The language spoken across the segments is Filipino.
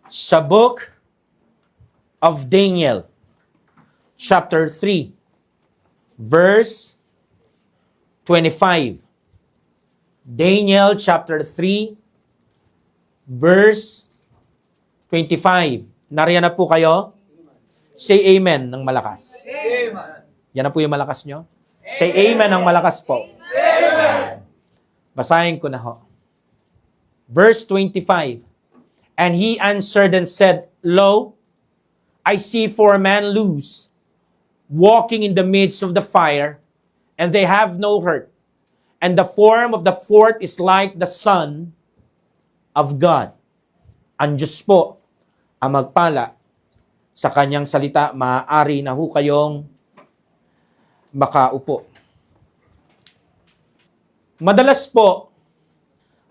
Sa book of Daniel, chapter 3, verse 25. Daniel chapter 3, verse 25. Nariyan na po kayo? Say amen ng malakas. Amen. Yan na po yung malakas nyo. Say amen ng malakas po. Amen. Basahin ko na ho. Verse 25. And he answered and said, Lo, I see 4 men loose, walking in the midst of the fire, and they have no hurt. And the form of the fourth is like the Son of God. Ang Diyos po ang magpala sa kanyang salita, maaari na ho kayong makaupo. Madalas po,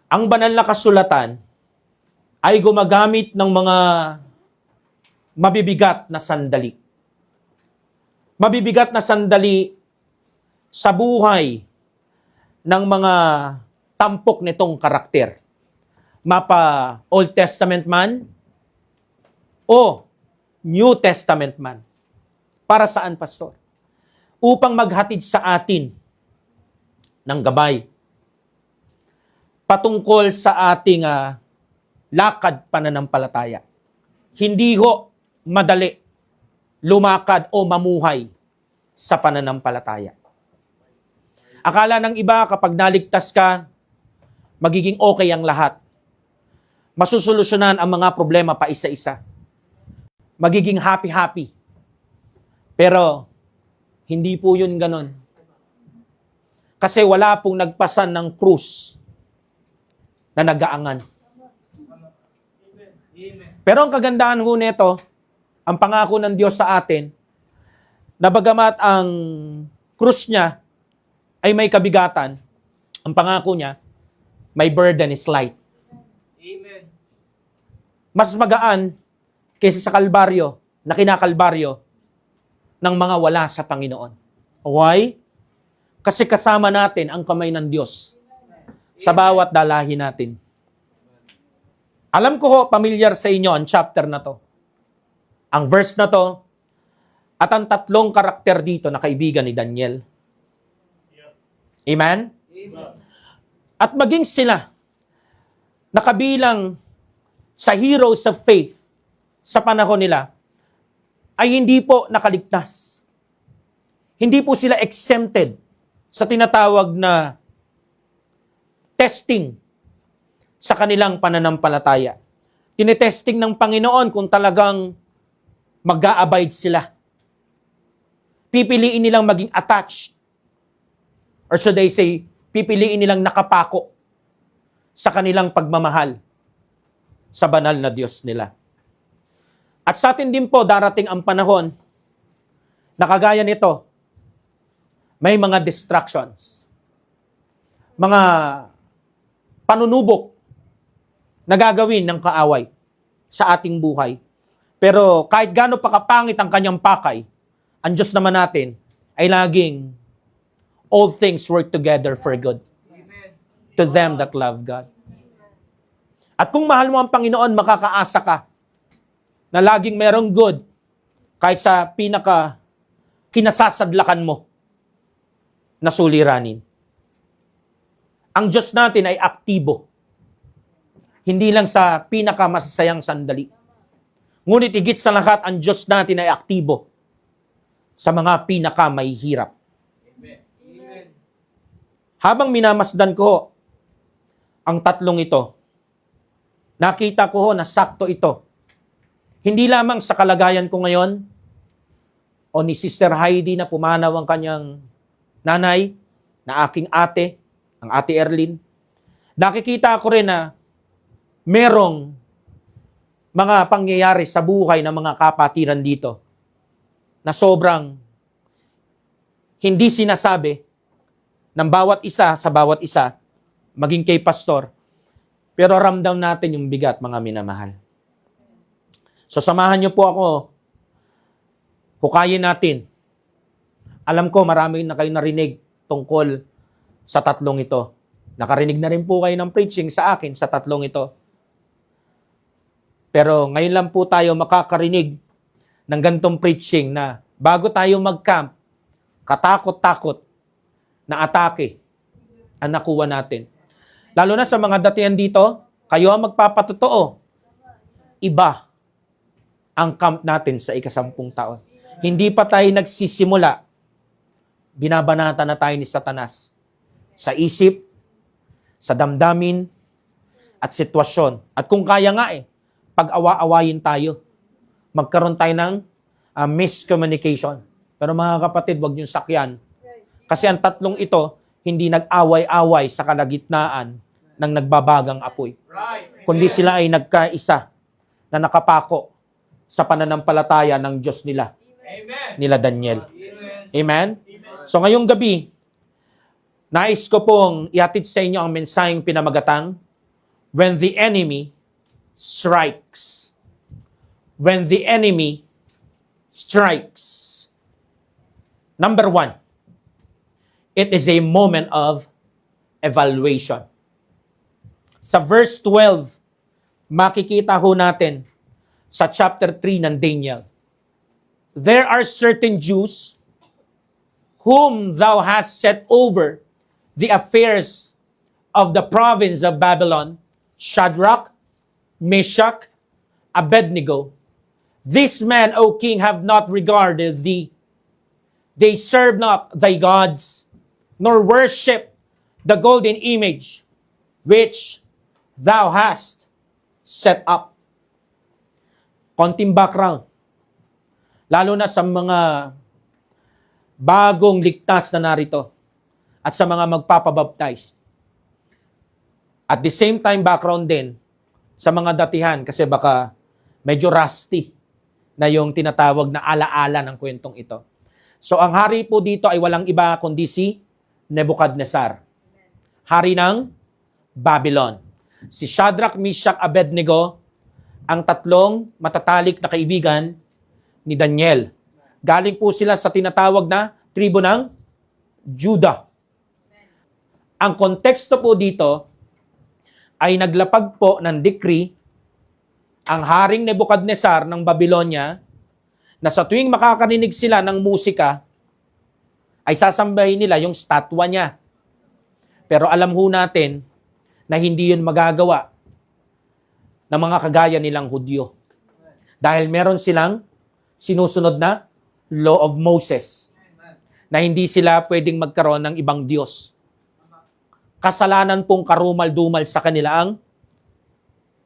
ang banal na kasulatan ay gumagamit ng mga mabibigat na sandali. Mabibigat na sandali sa buhay ng mga tampok nitong karakter. Mapa Old Testament man o New Testament man. Para saan, Pastor? Upang maghatid sa atin ng gabay patungkol sa ating lakad pananampalataya. Hindi ho madali lumakad o mamuhay sa pananampalataya. Akala ng iba kapag naligtas ka, magiging okay ang lahat. Masusolusyonan ang mga problema pa isa-isa. Magiging happy-happy. Pero, hindi po yun ganon. Kasi wala pong nagpasan ng krus na nagaangan. Pero ang kagandahan ho nito, ang pangako ng Diyos sa atin, na bagamat ang krus niya ay may kabigatan, ang pangako niya, my burden is light. Amen. Mas magaan kaysa sa kalbaryo, na kinakalbaryo ng mga wala sa Panginoon. Why? Kasi kasama natin ang kamay ng Diyos sa bawat dalahin natin. Alam ko ho, familiar sa inyo ang chapter na to. Ang verse na to, at ang 3 karakter dito na kaibigan ni Daniel. Amen? Amen. At maging sila, nakabilang sa heroes of faith sa panahon nila, ay hindi po nakaligtas. Hindi po sila exempted sa tinatawag na testing sa kanilang pananampalataya. Tinetesting ng Panginoon kung talagang mag-a-abide sila. Pipiliin nilang maging attached. Or should I say, pipiliin nilang nakapako sa kanilang pagmamahal sa banal na Diyos nila. At sa atin din po, darating ang panahon na kagaya nito, may mga distractions. Mga panunubok na gagawin ng kaaway sa ating buhay. Pero kahit gaano pa kapangit ang kanyang pakay, ang Diyos naman natin ay laging all things work together for good Amen. to them that love God. At kung mahal mo ang Panginoon, makakaasa ka na laging merong good kahit sa pinaka kinasasadlakan mo na suliranin. Ang Diyos natin ay aktibo. Hindi lang sa pinakamasasayang sandali. Ngunit higit sa lahat, ang Diyos natin ay aktibo sa mga pinakamahihirap. Amen. Amen. Habang minamasdan ko ang 3 ito, nakita ko na sakto ito. Hindi lamang sa kalagayan ko ngayon, o ni Sister Heidi na pumanaw ang kanyang nanay, na aking ate, ang ate Erlyn. Nakikita ko rin na merong mga pangyayari sa buhay ng mga kapatiran dito na sobrang hindi sinasabi ng bawat isa sa bawat isa, maging kay pastor, pero ramdam natin yung bigat, mga minamahal. So samahan niyo po ako, hukayin natin. Alam ko marami na kayo narinig tungkol sa 3 ito. Nakarinig na rin po kayo ng preaching sa akin sa 3 ito. Pero ngayon lang po tayo makakarinig ng gantong preaching na bago tayo mag-camp, katakot-takot na atake ang nakuha natin. Lalo na sa mga datihan dito, kayo ang magpapatotoo. Iba ang camp natin sa ika-10 taon. Hindi pa tayo nagsisimula, binabanata na tayo ni Satanas sa isip, sa damdamin, at sitwasyon. At kung kaya nga pag-awa-awayin tayo, magkaroon tayo ng miscommunication. Pero mga kapatid, wag niyong sakyan. Kasi ang tatlong ito, hindi nag-away-away sa kalagitnaan ng nagbabagang apoy. Right. Kundi sila ay nagkaisa na nakapako sa pananampalataya ng Diyos nila, Amen. nila Daniel. Amen. Amen? So ngayong gabi, nais ko pong ihatid sa inyo ang mensaheng pinamagatang, when the enemy strikes. When the enemy strikes. Number 1, it is a moment of evaluation. Sa verse 12, makikita ho natin sa chapter 3 ng Daniel. There are certain Jews whom thou hast set over the affairs of the province of Babylon, Shadrach, Meshach, Abednego. These men, O king, have not regarded thee. They serve not thy gods, nor worship the golden image which thou hast set up. Konting background. Lalo na sa mga bagong ligtas na narito at sa mga magpapabaptize. At the same time, background din sa mga datihan kasi baka medyo rusty na yung tinatawag na alaala ng kwentong ito. So ang hari po dito ay walang iba kundi si Nebuchadnezzar. Hari ng Babylon. Si Shadrach, Meshach, Abednego, ang tatlong matatalik na kaibigan ni Daniel. Galing po sila sa tinatawag na tribo ng Judah. Ang konteksto po dito ay naglapag po ng decree ang haring Nebuchadnezzar ng Babylonia na sa tuwing makakarinig sila ng musika, ay sasambahin nila yung statwa niya. Pero alam ho natin na hindi yun magagawa ng mga kagaya nilang Hudyo. Dahil meron silang sinusunod na law of Moses na hindi sila pwedeng magkaroon ng ibang Diyos. Kasalanan pong karumal-dumal sa kanila ang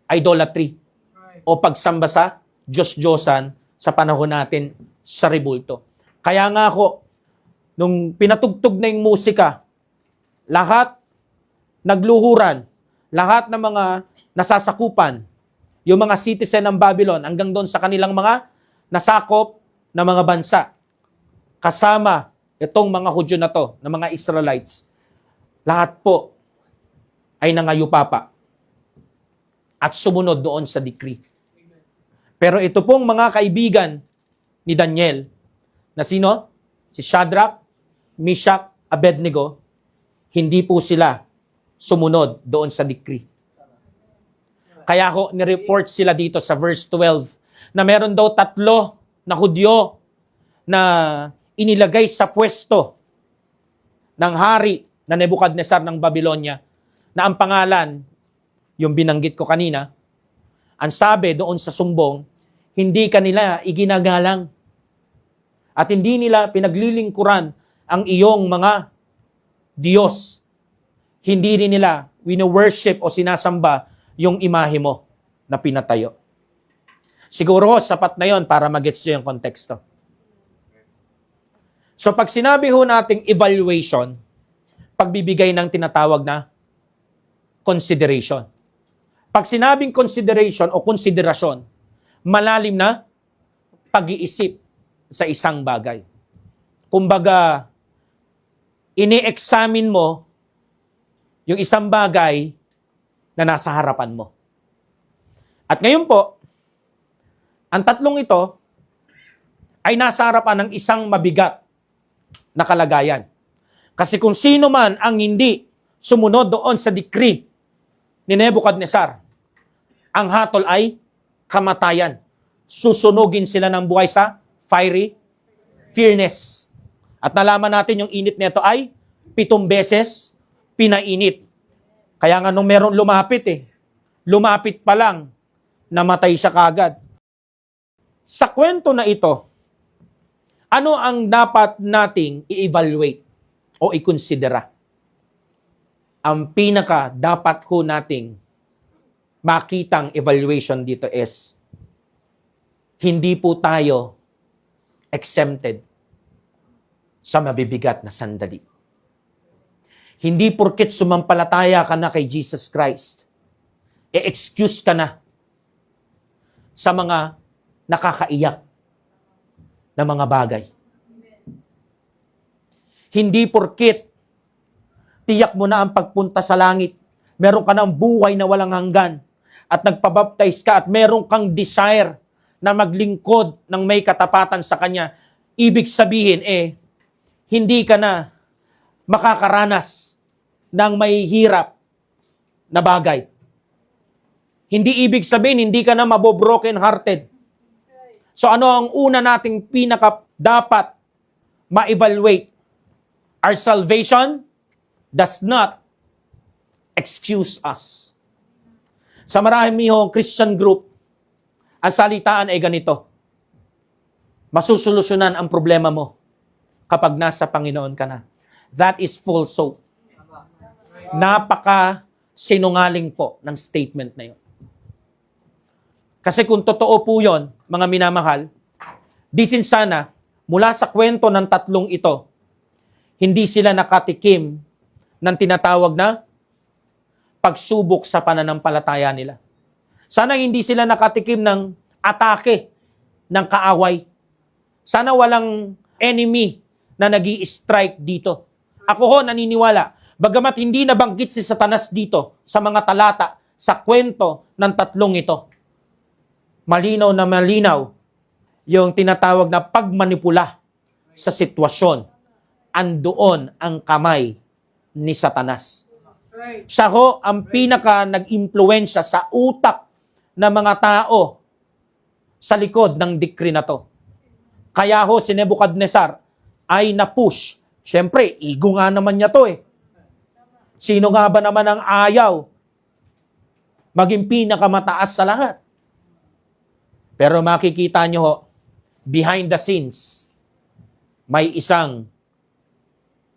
idolatry o pagsamba sa Diyos-Diyosan sa panahon natin sa rebulto. Kaya nga ako, nung pinatugtog na yung musika, lahat nagluhuran, lahat ng mga nasasakupan, yung mga citizen ng Babylon, hanggang doon sa kanilang mga nasakop na mga bansa, kasama itong mga Hudyo na to, na mga Israelites, lahat po ay nangayupapa at sumunod doon sa decree. Pero ito pong mga kaibigan ni Daniel, na sino? Si Shadrach, Meshach, Abednego, hindi po sila sumunod doon sa decree. Kaya ako nireport sila dito sa verse 12 na meron daw 3 na Hudyo na inilagay sa pwesto ng hari na Nebuchadnezzar ng Babylonia na ang pangalan, yung binanggit ko kanina, ang sabi doon sa sumbong, hindi kanila iginagalang at hindi nila pinaglilingkuran ang iyong mga Diyos. Hindi rin nila wino-worship o sinasamba yung imahe mo na pinatayo. Siguro sapat na yon para magets nyo yung konteksto. So pag sinabi ho nating evaluation, pagbibigay ng tinatawag na consideration. Pag sinabing consideration o konsiderasyon, malalim na pag-iisip sa isang bagay. Kumbaga, ini-examine mo yung isang bagay na nasa harapan mo. At ngayon po, ang tatlong ito ay nasa harapan ng isang mabigat na kalagayan. Kasi kung sino man ang hindi sumunod doon sa decree ni Nebuchadnezzar, ang hatol ay kamatayan. Susunugin sila ng buhay sa fiery furnace. At nalaman natin yung init nito ay 7 beses pinainit. Kaya nga nung meron lumapit pa lang, namatay siya kagad. Sa kwento na ito, ano ang dapat nating i-evaluate o i-considera? Ang pinaka dapat ko nating makitang evaluation dito is, hindi po tayo exempted sa mabibigat na sandali. Hindi porket sumampalataya ka na kay Jesus Christ, e-excuse ka na sa mga nakakaiyak na mga bagay. Hindi porket tiyak mo na ang pagpunta sa langit, meron ka ng buhay na walang hanggan, at nagpabaptize ka at meron kang desire na maglingkod ng may katapatan sa Kanya, ibig sabihin hindi ka na makakaranas ng may hirap na bagay. Hindi ibig sabihin, hindi ka na mabobroken hearted. So ano ang una nating pinaka dapat ma-evaluate? Our salvation does not excuse us. Sa maraming Christian group, ang salitaan ay ganito: masusolusyonan ang problema mo kapag nasa Panginoon ka na. That is false hope. Napaka sinungaling po ng statement na yun. Kasi kung totoo po yun, mga minamahal, disin sana, mula sa kwento ng tatlong ito, hindi sila nakatikim ng tinatawag na pagsubok sa pananampalataya nila. Sana hindi sila nakatikim ng atake ng kaaway. Sana walang enemy na nag-i-strike dito. Ako naniniwala, bagamat hindi nabanggit si Satanas dito sa mga talata, sa kwento ng tatlong ito, malinaw na malinaw yung tinatawag na pagmanipula sa sitwasyon. Andoon ang kamay ni Satanas. Siya ang pinaka nag-impluwensya sa utak ng mga tao sa likod ng decree na to. Kaya si Nebuchadnezzar ay na-push. Siyempre, ego nga naman niya to Sino nga ba naman ang ayaw maging pinakamataas sa lahat? Pero makikita nyo behind the scenes, may isang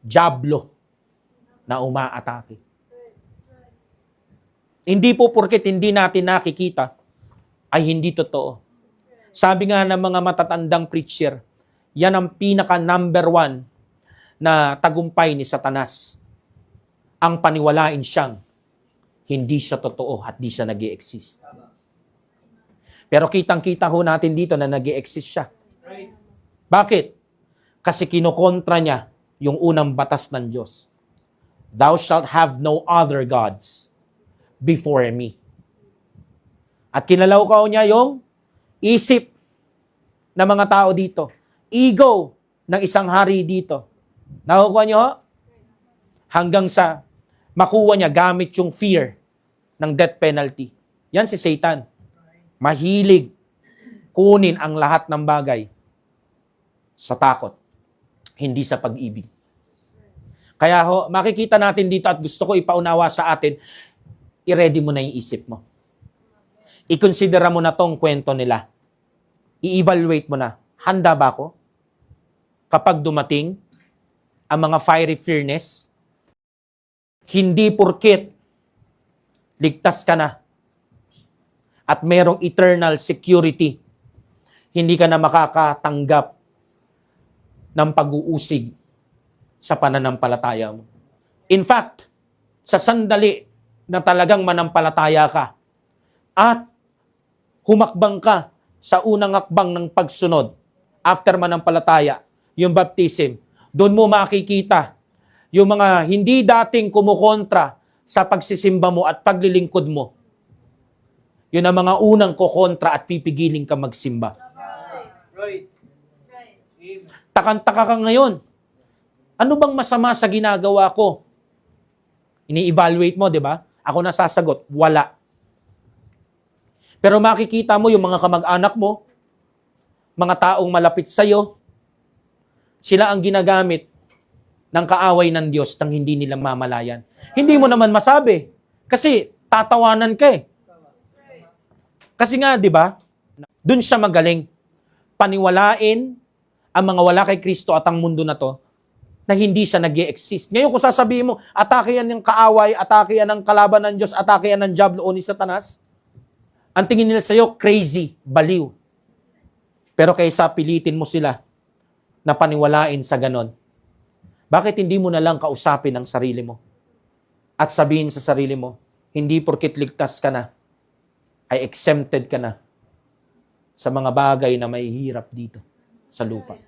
diablo na umaatake. Hindi po porket hindi natin nakikita, ay hindi totoo. Sabi nga ng mga matatandang preacher, yan ang pinaka number 1 na tagumpay ni Satanas. Ang paniwalain siyang hindi siya totoo at di siya nag-i-exist. Pero kitang-kita natin dito na nag-i-exist siya. Bakit? Kasi kinokontra niya yung unang batas ng Diyos. Thou shalt have no other gods before me. At kinalawkaw niya yung isip ng mga tao dito. Ego ng isang hari dito. Nakukuha niyo? Hanggang sa makuha niya gamit yung fear ng death penalty. Yan si Satan. Mahilig kunin ang lahat ng bagay sa takot, hindi sa pag-ibig. Kaya makikita natin dito at gusto ko ipaunawa sa atin, i-ready mo na yung isip mo. I-considera mo na tong kwento nila. I-evaluate mo na, handa ba ako? Kapag dumating ang mga fiery furnace, hindi porket ligtas ka na at merong eternal security, hindi ka na makakatanggap ng pag-uusig sa pananampalataya mo. In fact, sa sandali na talagang manampalataya ka at humakbang ka sa unang hakbang ng pagsunod after manampalataya, yung baptism, doon mo makikita yung mga hindi dating kumukontra sa pagsisimba mo at paglilingkod mo. Yun ang mga unang kukontra at pipigilin ka magsimba. Right. Takang-taka ka ngayon. Ano bang masama sa ginagawa ko? Ini-evaluate mo, di ba? Ako nasasagot, wala. Pero makikita mo yung mga kamag-anak mo, mga taong malapit sa'yo, sila ang ginagamit ng kaaway ng Diyos nang hindi nila mamalayan. Hindi mo naman masabi. Kasi tatawanan ka eh. Kasi nga, di ba, dun siya magaling. Paniwalain ang mga wala kay Kristo at ang mundo na to na hindi siya nag-i-exist. Ngayon kung sasabihin mo, atake yan ng kaaway, atake yan ng kalaban ng Diyos, atake yan ng Diablo o ni Satanas, ang tingin nila sa'yo, crazy, baliw. Pero kaysa pilitin mo sila na paniwalain sa ganon, bakit hindi mo na lang kausapin ang sarili mo? At sabihin sa sarili mo, hindi porkit ligtas ka na, ay exempted ka na sa mga bagay na may hirap dito sa lupa.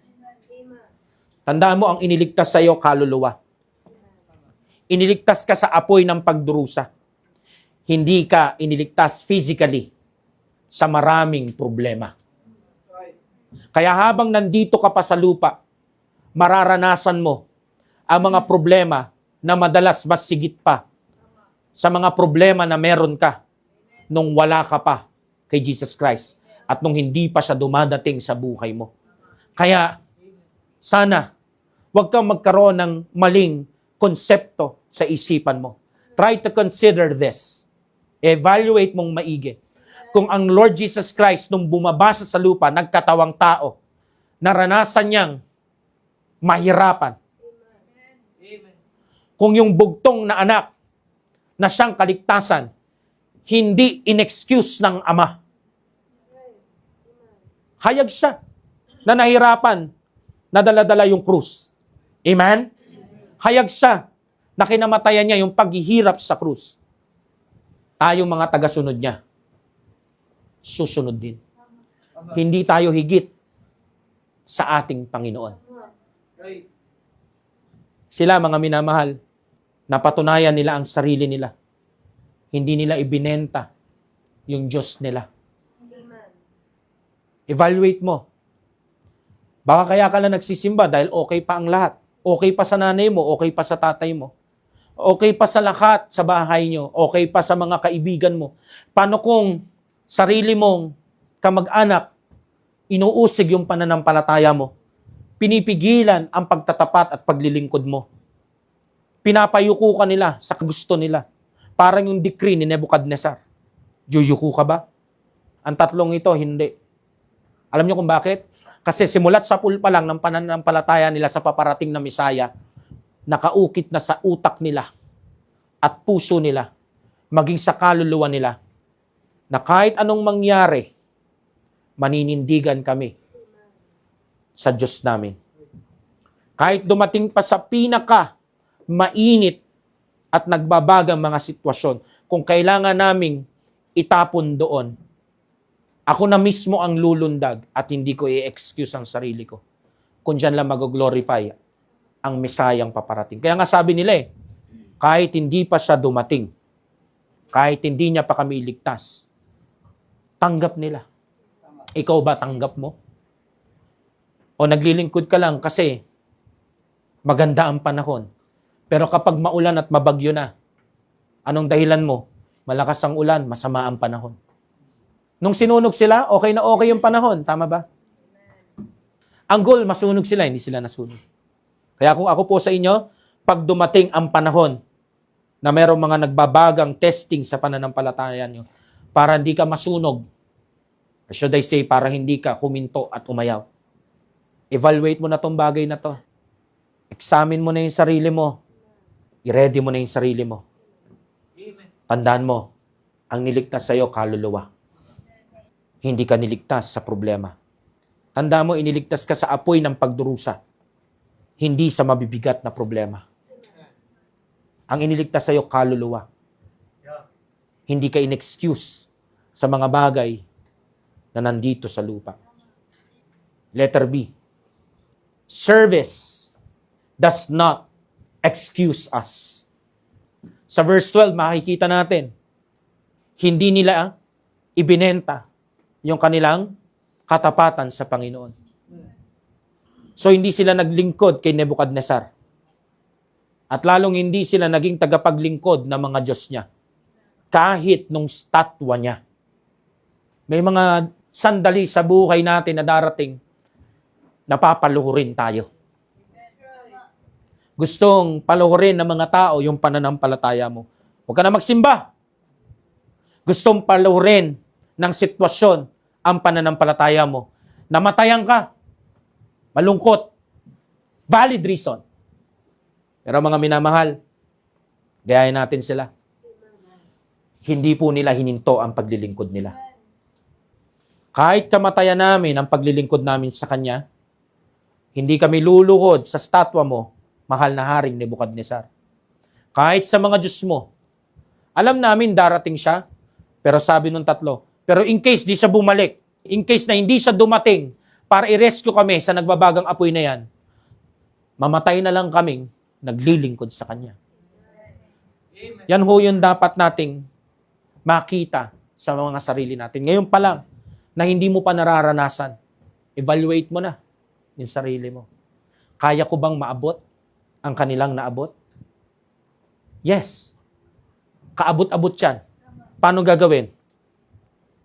Tandaan mo, ang iniligtas sa iyo, kaluluwa. Iniligtas ka sa apoy ng pagdurusa. Hindi ka iniligtas physically sa maraming problema. Kaya habang nandito ka pa sa lupa, mararanasan mo ang mga problema na madalas mas sigit pa sa mga problema na meron ka nung wala ka pa kay Jesus Christ at nung hindi pa siya dumadating sa buhay mo. Kaya, sana, huwag kang magkaroon ng maling konsepto sa isipan mo. Try to consider this. Evaluate mong maigi. Kung ang Lord Jesus Christ, nung bumaba siya sa lupa, nagkatawang tao, naranasan niyang mahirapan. Amen. Kung yung bugtong na anak na siyang kaligtasan, hindi in-excuse ng ama. Hayag siya na nahirapan, na dala-dala yung krus. Amen? Hayag siya na kinamatayan niya yung paghihirap sa krus. Tayong mga tagasunod niya, susunod din. Hindi tayo higit sa ating Panginoon. Right. Sila, mga minamahal, napatunayan nila ang sarili nila. Hindi nila ibinenta yung Diyos nila. Evaluate mo. Baka kaya ka lang nagsisimba dahil okay pa ang lahat. Okay pa sa nanay mo, okay pa sa tatay mo. Okay pa sa lahat sa bahay nyo. Okay pa sa mga kaibigan mo. Paano kung sarili mong kamag-anak, inuusig yung pananampalataya mo? Pinipigilan ang pagtatapat at paglilingkod mo. Pinapayuko ka nila sa gusto nila. Parang yung decree ni Nebuchadnezzar. Juyuko ka ba? Ang tatlong ito, hindi. Alam niyo kung bakit? Kasi simulat sa pool pa lang ng pananampalataya nila sa paparating na Misaya, nakaukit na sa utak nila at puso nila, maging sa kaluluwa nila, na kahit anong mangyari, maninindigan kami sa Diyos namin. Kahit dumating pa sa pinaka mainit at nagbabagang mga sitwasyon, kung kailangan naming itapon doon, ako na mismo ang lulundag at hindi ko i-excuse ang sarili ko. Kung dyan lang mag-glorify ang Mesayang paparating. Kaya nga sabi nila kahit hindi pa siya dumating, kahit hindi niya pa kami iligtas, tanggap nila. Ikaw ba tanggap mo? O naglilingkod ka lang kasi maganda ang panahon. Pero kapag maulan at mabagyo na, anong dahilan mo? Malakas ang ulan, masama ang panahon. Nung sinunog sila, okay na okay yung panahon. Tama ba? Ang goal, masunog sila, hindi sila nasunog. Kaya kung ako po sa inyo, pag dumating ang panahon na mayroong mga nagbabagang testing sa pananampalataya nyo, para hindi ka masunog, should I say, para hindi ka huminto at umayaw. Evaluate mo na tong bagay na to. Examine mo na yung sarili mo. I-ready mo na yung sarili mo. Amen. Tandaan mo, ang niligtas sa'yo, kaluluwa. Hindi ka niligtas sa problema. Tandaan mo, iniligtas ka sa apoy ng pagdurusa. Hindi sa mabibigat na problema. Ang iniligtas sa'yo, kaluluwa. Hindi ka in-excuse sa mga bagay na nandito sa lupa. Letter B. Service does not excuse us. Sa verse 12, makikita natin, hindi nila ibinenta yung kanilang katapatan sa Panginoon. So, hindi sila naglingkod kay Nebuchadnezzar. At lalong hindi sila naging tagapaglingkod ng mga Diyos niya. Kahit nung statwa niya. May mga sandali sa buhay natin na darating, napapaluhurin tayo. Gustong paluhurin ng mga tao yung pananampalataya mo. Huwag ka na magsimba. Gustong paluhurin ng sitwasyon ang pananampalataya mo. Namatayan ka. Malungkot. Valid reason. Pero mga minamahal, gayahin natin sila. Hindi po nila hininto ang paglilingkod nila. Kahit kamatayan namin ang paglilingkod namin sa Kanya, hindi kami luluhod sa statwa mo, mahal na Haring Nebukadnesar. Kahit sa mga Diyos mo, alam namin darating siya, pero sabi nung tatlo, pero in case di siya bumalik, in case na hindi siya dumating para i-rescue kami sa nagbabagang apoy na yan, mamatay na lang kaming naglilingkod sa Kanya. Amen. Yan ho yung dapat nating makita sa mga sarili natin. Ngayon pa lang, na hindi mo pa nararanasan, evaluate mo na yung sarili mo. Kaya ko bang maabot ang kanilang naabot? Yes. Kaabot-abot yan. Paano gagawin?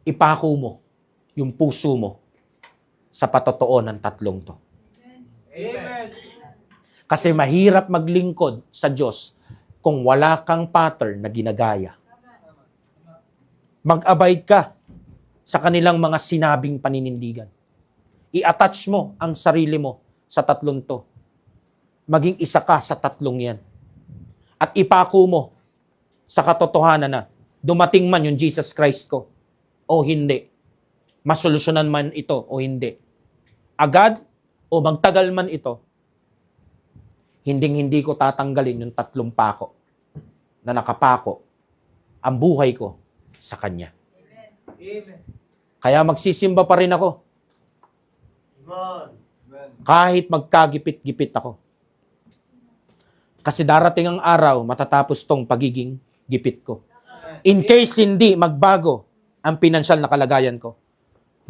Ipako mo yung puso mo sa patotoo ng tatlong to. Amen. Kasi mahirap maglingkod sa Diyos kung wala kang pattern na ginagaya. Mag-abide ka sa kanilang mga sinabing paninindigan. I-attach mo ang sarili mo sa tatlong to. Maging isa ka sa tatlong yan. At ipako mo sa katotohanan na dumating man yung Jesus Christ ko o hindi. Masolusyonan man ito o hindi. Agad o magtagal man ito, hinding-hindi ko tatanggalin yung tatlong pako na nakapako ang buhay ko sa Kanya. Amen. Kaya magsisimba pa rin ako Amen. kahit magkagipit-gipit ako. Kasi darating ang araw, matatapos tong pagiging gipit ko. In case hindi magbago ang pinansyal na kalagayan ko,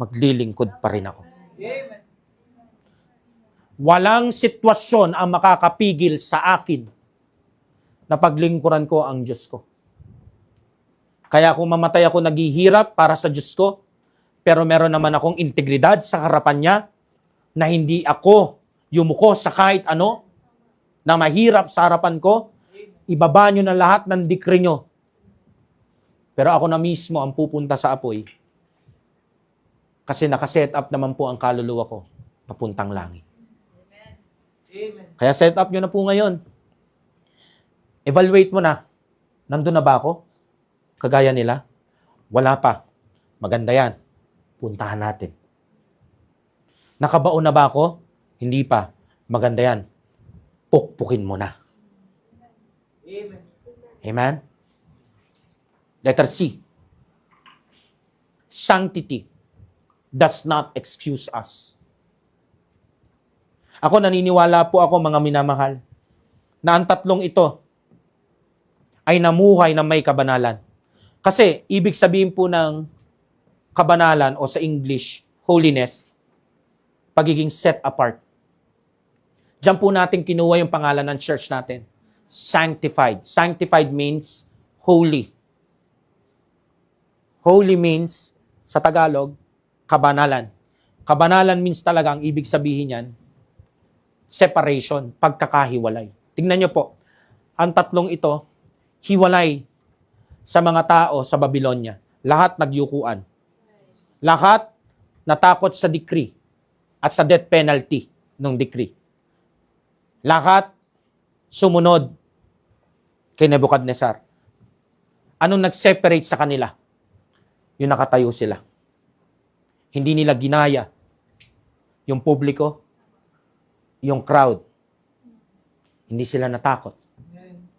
maglilingkod pa rin ako. Amen. Walang sitwasyon ang makakapigil sa akin na paglingkuran ko ang Diyos ko. Kaya kung mamatay ako naghihirap para sa Diyos ko, pero meron naman akong integridad sa harapan niya, na hindi ako yumuko sa kahit ano, na mahirap sa harapan ko, ibaba nyo na lahat ng dikri nyo. Pero ako na mismo ang pupunta sa apoy. Kasi nakaset up naman po ang kaluluwa ko, papuntang langit. Amen. Kaya set up nyo na po ngayon. Evaluate mo na. Nandun na ba ako? Kagaya nila? Wala pa. Maganda yan. Puntahan natin. Nakabaon na ba ako? Hindi pa. Maganda yan. Pukpukin mo na. Amen. Amen? Letter C. Sanctity does not excuse us. Ako naniniwala po ako, mga minamahal, na ang tatlong ito ay namuhay na may kabanalan. Kasi ibig sabihin po ng kabanalan o sa English, holiness, pagiging set apart. Diyan po natin kinuha yung pangalan ng church natin. Sanctified. Sanctified means holy. Holy means, sa Tagalog, kabanalan. Kabanalan means talagang, ibig sabihin yan, separation, pagkakahiwalay. Tingnan nyo po, ang tatlong ito, hiwalay sa mga tao sa Babylonia. Lahat nagyukuan. Lahat natakot sa decree at sa death penalty ng decree. Lahat sumunod kay Nebukadnesar. Anong nag-separate sa kanila? Yung nakatayo sila. Hindi nila ginaya yung publiko, yung crowd. Hindi sila natakot.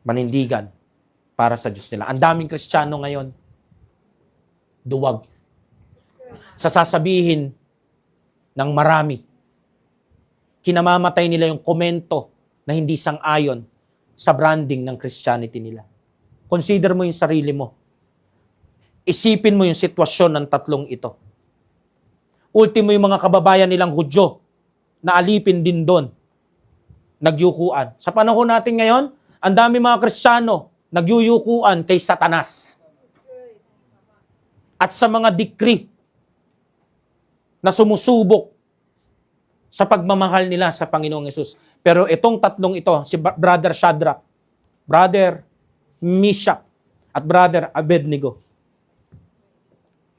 Manindigan para sa Diyos nila. Ang daming Kristiyano ngayon, duwag. Sa sasabihin ng marami, kinamamatay nila yung komento na hindi sang-ayon sa branding ng Christianity nila. Consider mo yung sarili mo. Isipin mo yung sitwasyon ng tatlong ito. Ultimo yung mga kababayan nilang Hudyo na alipin din doon. Nagyukuan. Sa panahon natin ngayon, ang dami mga Kristiyano nagyuyukuan kay Satanas. At sa mga decree na sumusubok sa pagmamahal nila sa Panginoong Yesus. Pero itong tatlong ito, si Brother Shadrach, Brother Meshach, at Brother Abednego,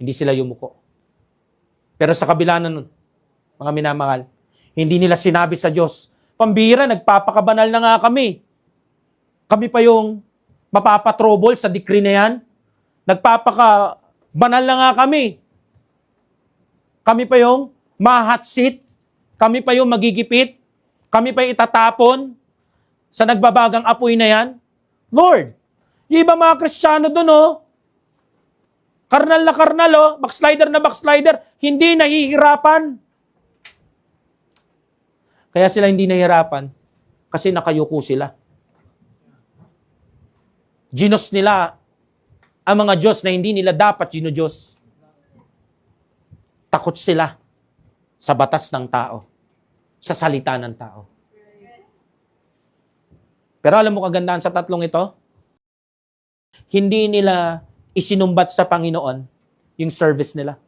hindi sila yumuko. Pero sa kabila na nun, mga minamahal, hindi nila sinabi sa Diyos, pambira, nagpapakabanal na nga kami. Kami pa yung mapapatrouble sa decree na yan. Nagpapakabanal na nga kami. Kami pa yung ma-hot seat. Kami pa yung magigipit. Kami pa yung itatapon sa nagbabagang apoy na yan. Lord, yung iba mga Kristiyano dun, oh, karnal na karnal, oh, backslider na backslider, hindi nahihirapan. Kaya sila hindi nahihirapan kasi nakayuko sila. Ginos nila ang mga Diyos na hindi nila dapat ginodiyos. Takot sila sa batas ng tao, sa salita ng tao. Pero alam mo kagandahan sa tatlong ito? Hindi nila isinumbat sa Panginoon yung service nila.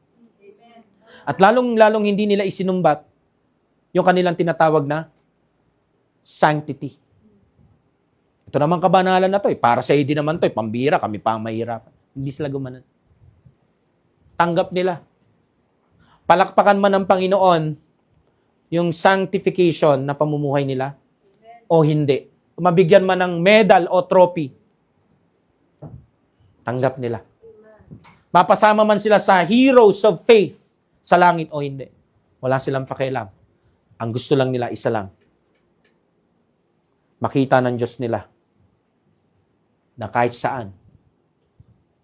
At lalong-lalong hindi nila isinumbat yung kanilang tinatawag na sanctity. Ito naman kabanalan na to, para sa din naman to, pambira, kami pa ang mahirapan. Hindi sila gumanan. Tanggap nila. Palakpakan man ng Panginoon yung sanctification na pamumuhay nila o hindi. Mabigyan man ng medal o trophy, tanggap nila. Mapasama man sila sa heroes of faith sa langit o hindi. Wala silang pakialam. Ang gusto lang nila, isa lang. Makita ng Diyos nila na kahit saan,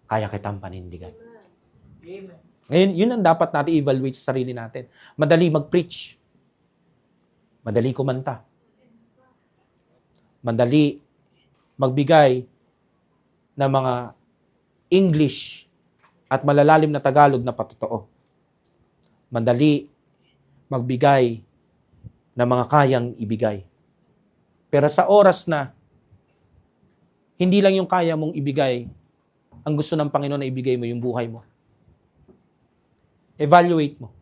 kaya kitang panindigan. Amen. Ngayon, yun ang dapat natin evaluate sa sarili natin. Madali mag-preach. Madali kumanta. Madali magbigay ng mga English at malalalim na Tagalog na patotoo. Madali magbigay ng mga kayang ibigay. Pero sa oras na hindi lang yung kaya mong ibigay, ang gusto ng Panginoon na ibigay mo yung buhay mo. Evaluate mo.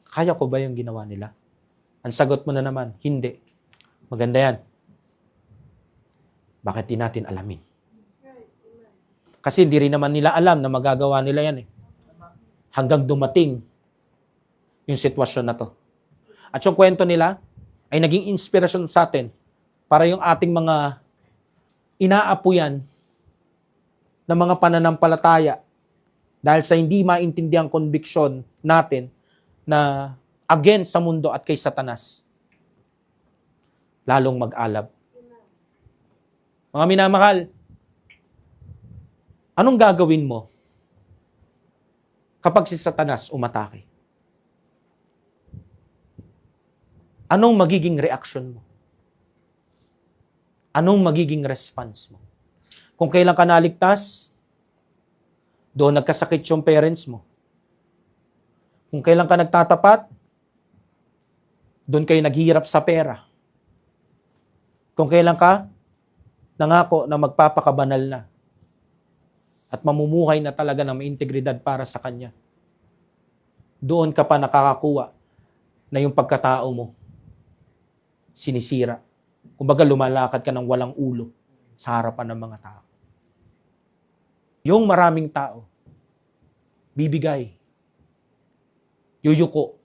Kaya ko ba yung ginawa nila? Ang sagot mo na naman, hindi. Maganda yan. Bakit di natin alamin? Kasi hindi rin naman nila alam na magagawa nila yan eh. Hanggang dumating yung sitwasyon na to. At yung kwento nila ay naging inspirasyon sa atin para yung ating mga inaapuyan ng mga pananampalataya dahil sa hindi maintindihan conviction natin na against sa mundo at kay Satanas, lalong mag-alab. Mga minamahal, anong gagawin mo kapag si Satanas umatake? Anong magiging reaction mo? Anong magiging response mo? Kung kailan ka naligtas, doon nagkasakit yung parents mo. Kung kailan ka nagtatapat, doon kayo naghihirap sa pera. Kung kailan ka nangako na magpapakabanal na at mamumuhay na talaga ng may integridad para sa Kanya, doon ka pa nakakakuha na yung pagkatao mo sinisira. Kumbaga lumalakad ka ng walang ulo sa harapan ng mga tao. Yung maraming tao, bibigay, yuyuko,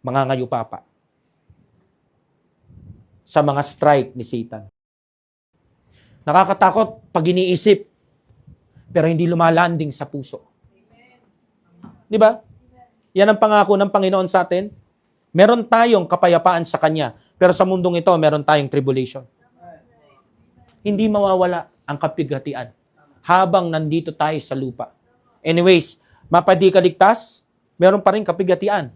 mangangayupapa sa mga strike ni Satan. Nakakatakot pag iniisip, pero hindi lumalanding sa puso. Di ba? Yan ang pangako ng Panginoon sa atin. Meron tayong kapayapaan sa Kanya, pero sa mundong ito, meron tayong tribulation. Hindi mawawala ang kapighatian habang nandito tayo sa lupa. Anyways, mapadi ka ligtas, meron pa rin kapighatian.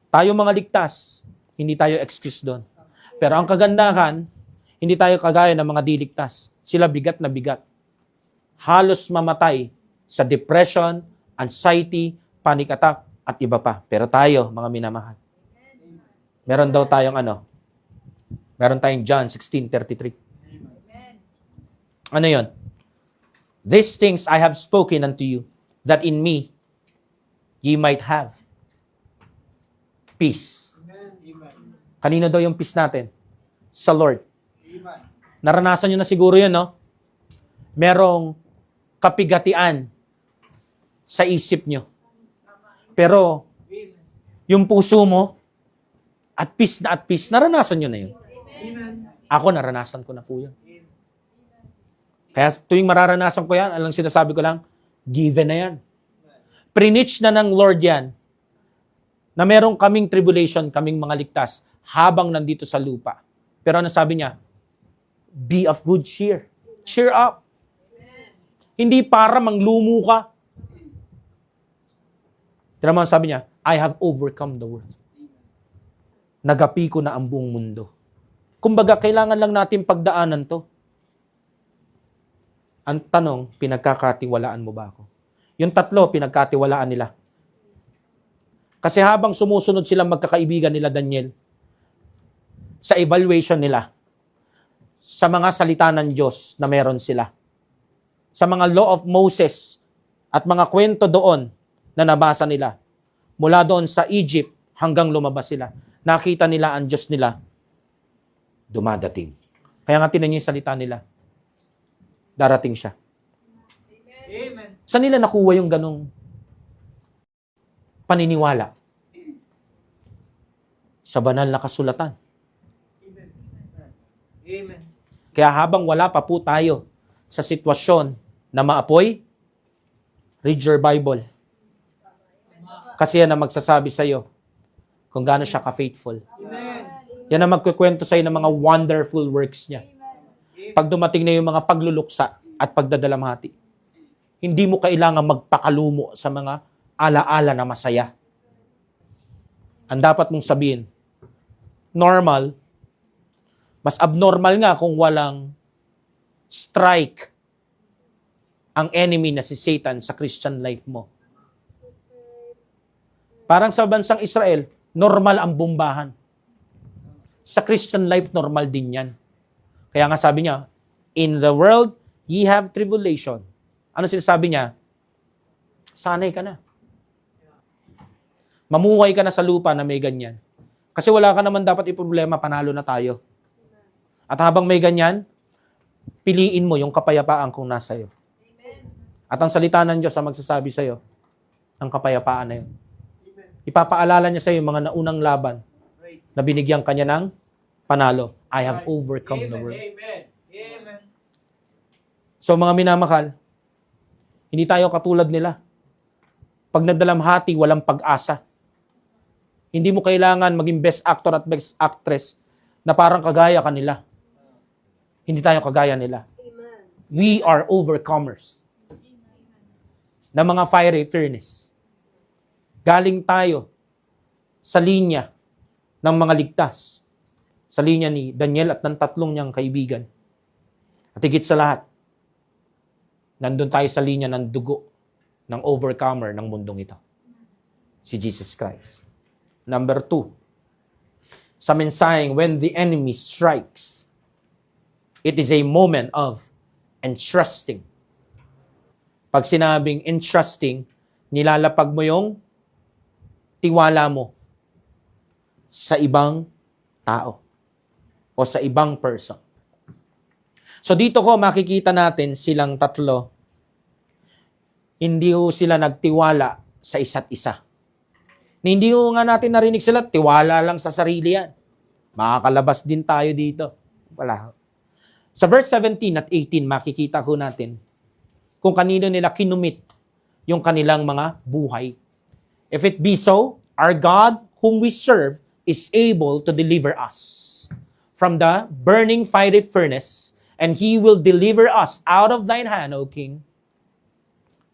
Tayo mga ligtas, hindi tayo excuse doon. Pero ang kagandahan, hindi tayo kagaya ng mga diligtas. Sila bigat na bigat. Halos mamatay sa depression, anxiety, panic attack, at iba pa. Pero tayo, mga minamahal, meron daw tayong meron tayong John 16:33. Ano yon? These things I have spoken unto you, that in me ye might have peace. Amen. Kanino daw yung peace natin? Sa Lord. Amen. Naranasan nyo na siguro yun, no? Merong kapigatian sa isip nyo. Pero, Amen. yung puso mo, at peace, naranasan nyo na yun. Amen. Ako, naranasan ko na po yun. Kaya tuwing mararanasan ko yan, alang sinasabi ko lang, given na yan. Preach na ng Lord yan, na merong kaming tribulation, kaming mga ligtas, habang nandito sa lupa. Pero ano sabi niya? Be of good cheer. Cheer up. Hindi para manglumo ka. Tira mo, sabi niya, I have overcome the world. Nagapi ko na ang buong mundo. Kumbaga, kailangan lang natin pagdaanan to. Ang tanong, pinagkakatiwalaan mo ba ako? Yung tatlo, pinagkatiwalaan nila. Kasi habang sumusunod silang magkakaibigan nila Daniel, sa evaluation nila, sa mga salita ng Diyos na meron sila, sa mga law of Moses at mga kwento doon na nabasa nila, mula doon sa Egypt hanggang lumabas sila, nakita nila ang Diyos nila dumadating. Kaya nga tinan niyo yung salita nila. Darating siya. Amen. Saan nila nakuha yung ganong paniniwala? Sa banal na kasulatan. Amen. Kaya habang wala pa po tayo sa sitwasyon na maapoy, read your Bible. Kasi yan ang magsasabi sa'yo kung gaano siya ka-faithful. Amen. Yan ang magkukwento sa'yo ng mga wonderful works niya. Pag dumating na yung mga pagluluksa at pagdadalamhati, hindi mo kailangan magpakalumo sa mga alaala na masaya. Ang dapat mong sabihin, normal, mas abnormal nga kung walang strike ang enemy na si Satan sa Christian life mo. Parang sa bansang Israel, normal ang bombahan. Sa Christian life, normal din yan. Kaya nga sabi niya, in the world, ye have tribulation. Ano sinasabi niya? Sanay ka na. Mamuhay ka na sa lupa na may ganyan. Kasi wala ka naman dapat iproblema, panalo na tayo. At habang may ganyan, piliin mo yung kapayapaan kung nasa iyo. At ang salita ng Diyos ang magsasabi sa iyo, ang kapayapaan na yun. Ipapaalala niya sa iyo mga naunang laban na binigyan kanya ng panalo. I have overcome the world. Amen. Amen. So mga minamahal, hindi tayo katulad nila. Pag nagdalamhati, walang pag-asa. Hindi mo kailangan maging best actor at best actress na parang kagaya kanila. Hindi tayo kagaya nila. We are overcomers. Na mga fiery furnace. Galing tayo sa linya ng mga ligtas. Sa linya ni Daniel at ng tatlong niyang kaibigan. At higit sa lahat, nandun tayo sa linya ng dugo ng overcomer ng mundong ito. Si Jesus Christ. Number 2, sa mensaheng, when the enemy strikes, it is a moment of entrusting. Pag sinabing entrusting, nilalapag mo yung tiwala mo sa ibang tao o sa ibang person. So dito ko makikita natin silang tatlo, hindi ho sila nagtiwala sa isa't isa. Hindi ho nga natin narinig sila, tiwala lang sa sarili yan. Makakalabas din tayo dito. Wala. Sa verse 17 at 18, makikita ko natin kung kanino nila kinumit yung kanilang mga buhay. If it be so, our God whom we serve is able to deliver us from the burning fiery furnace, and He will deliver us out of thine hand, O King.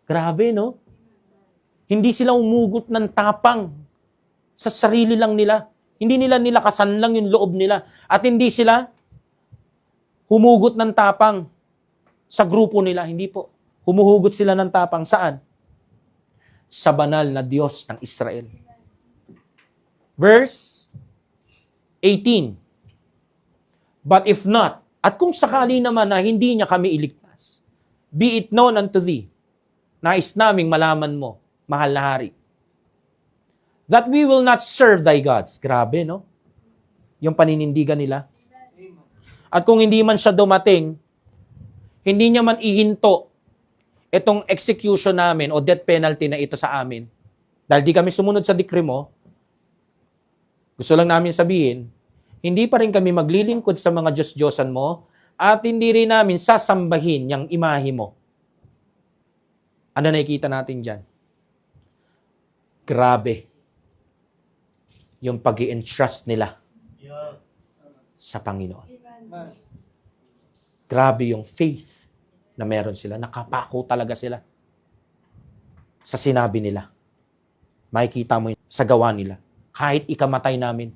Grabe, no? Hindi sila umugot ng tapang sa sarili lang nila. Hindi nila nilakasan lang yung loob nila. At hindi sila humugot ng tapang sa grupo nila. Hindi po. Humuhugot sila ng tapang. Saan? Sa banal na Diyos ng Israel. Verse 18. But if not, at kung sakali naman na hindi niya kami iligtas, be it known unto thee, nais naming malaman mo, mahal na hari, that we will not serve thy gods. Grabe, no? Yung paninindigan nila. Amen. At kung hindi man siya dumating, hindi niya man ihinto itong execution namin o death penalty na ito sa amin. Dahil di kami sumunod sa decree mo, gusto lang namin sabihin, hindi pa rin kami maglilingkod sa mga Diyos-Diyosan mo at hindi rin namin sasambahin yung imahe mo. Ano nakikita natin dyan? Grabe yung pag-i-entrust nila sa Panginoon. Amen. Grabe yung faith na meron sila. Nakapako talaga sila sa sinabi nila. Makikita mo yun sa gawa nila. Kahit ikamatay namin,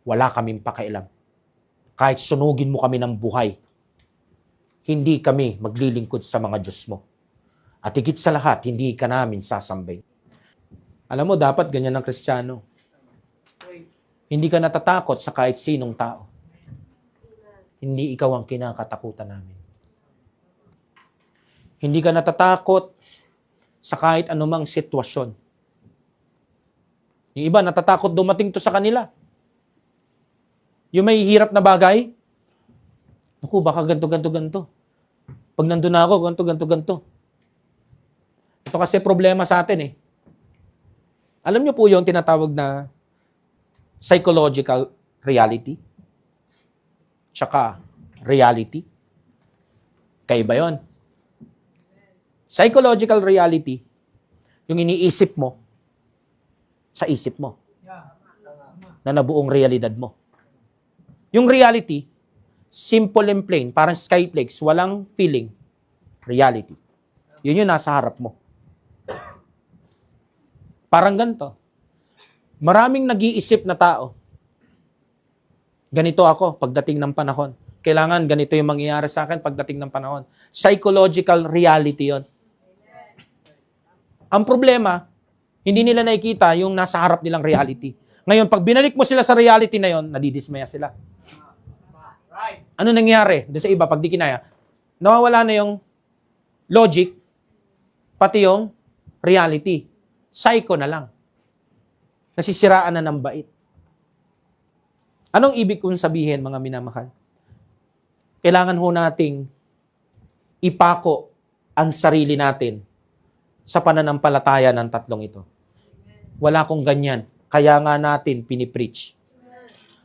wala kaming pakialam. Kahit sunugin mo kami ng buhay, hindi kami maglilingkod sa mga Diyos mo. At higit sa lahat, hindi ka namin sasambay. Alam mo, dapat ganyan ng Kristiyano. Hindi ka natatakot sa kahit sinong tao. Hindi ikaw ang kinakatakutan namin. Hindi ka natatakot sa kahit anumang sitwasyon. Yung iba, natatakot dumating to sa kanila. Yung may hirap na bagay, naku, baka ganto. Pag nandun na ako, ganto. Ito kasi problema sa atin eh. Alam niyo po yung tinatawag na psychological reality? Tsaka reality? Kaiba yon. Psychological reality, yung iniisip mo sa isip mo, na nabuong realidad mo. Yung reality, simple and plain, parang skyflakes, walang feeling. Reality. Yun yung nasa harap mo. Parang ganito. Maraming nag-iisip na tao. Ganito ako pagdating ng panahon. Kailangan ganito yung mangyayari sa akin pagdating ng panahon. Psychological reality yon. Ang problema, hindi nila nakikita yung nasa harap nilang reality. Ngayon, pag binalik mo sila sa reality na yon, nadidismaya sila. Right. Ano nangyari? Doon sa iba, pag di kinaya, nawawala na yung logic, pati yung reality. Psycho na lang. Nasisiraan na ng bait. Anong ibig kong sabihin, mga minamahal? Kailangan ho nating ipako ang sarili natin sa pananampalataya ng tatlong ito. Wala kong ganyan. Kaya nga natin pinipreach.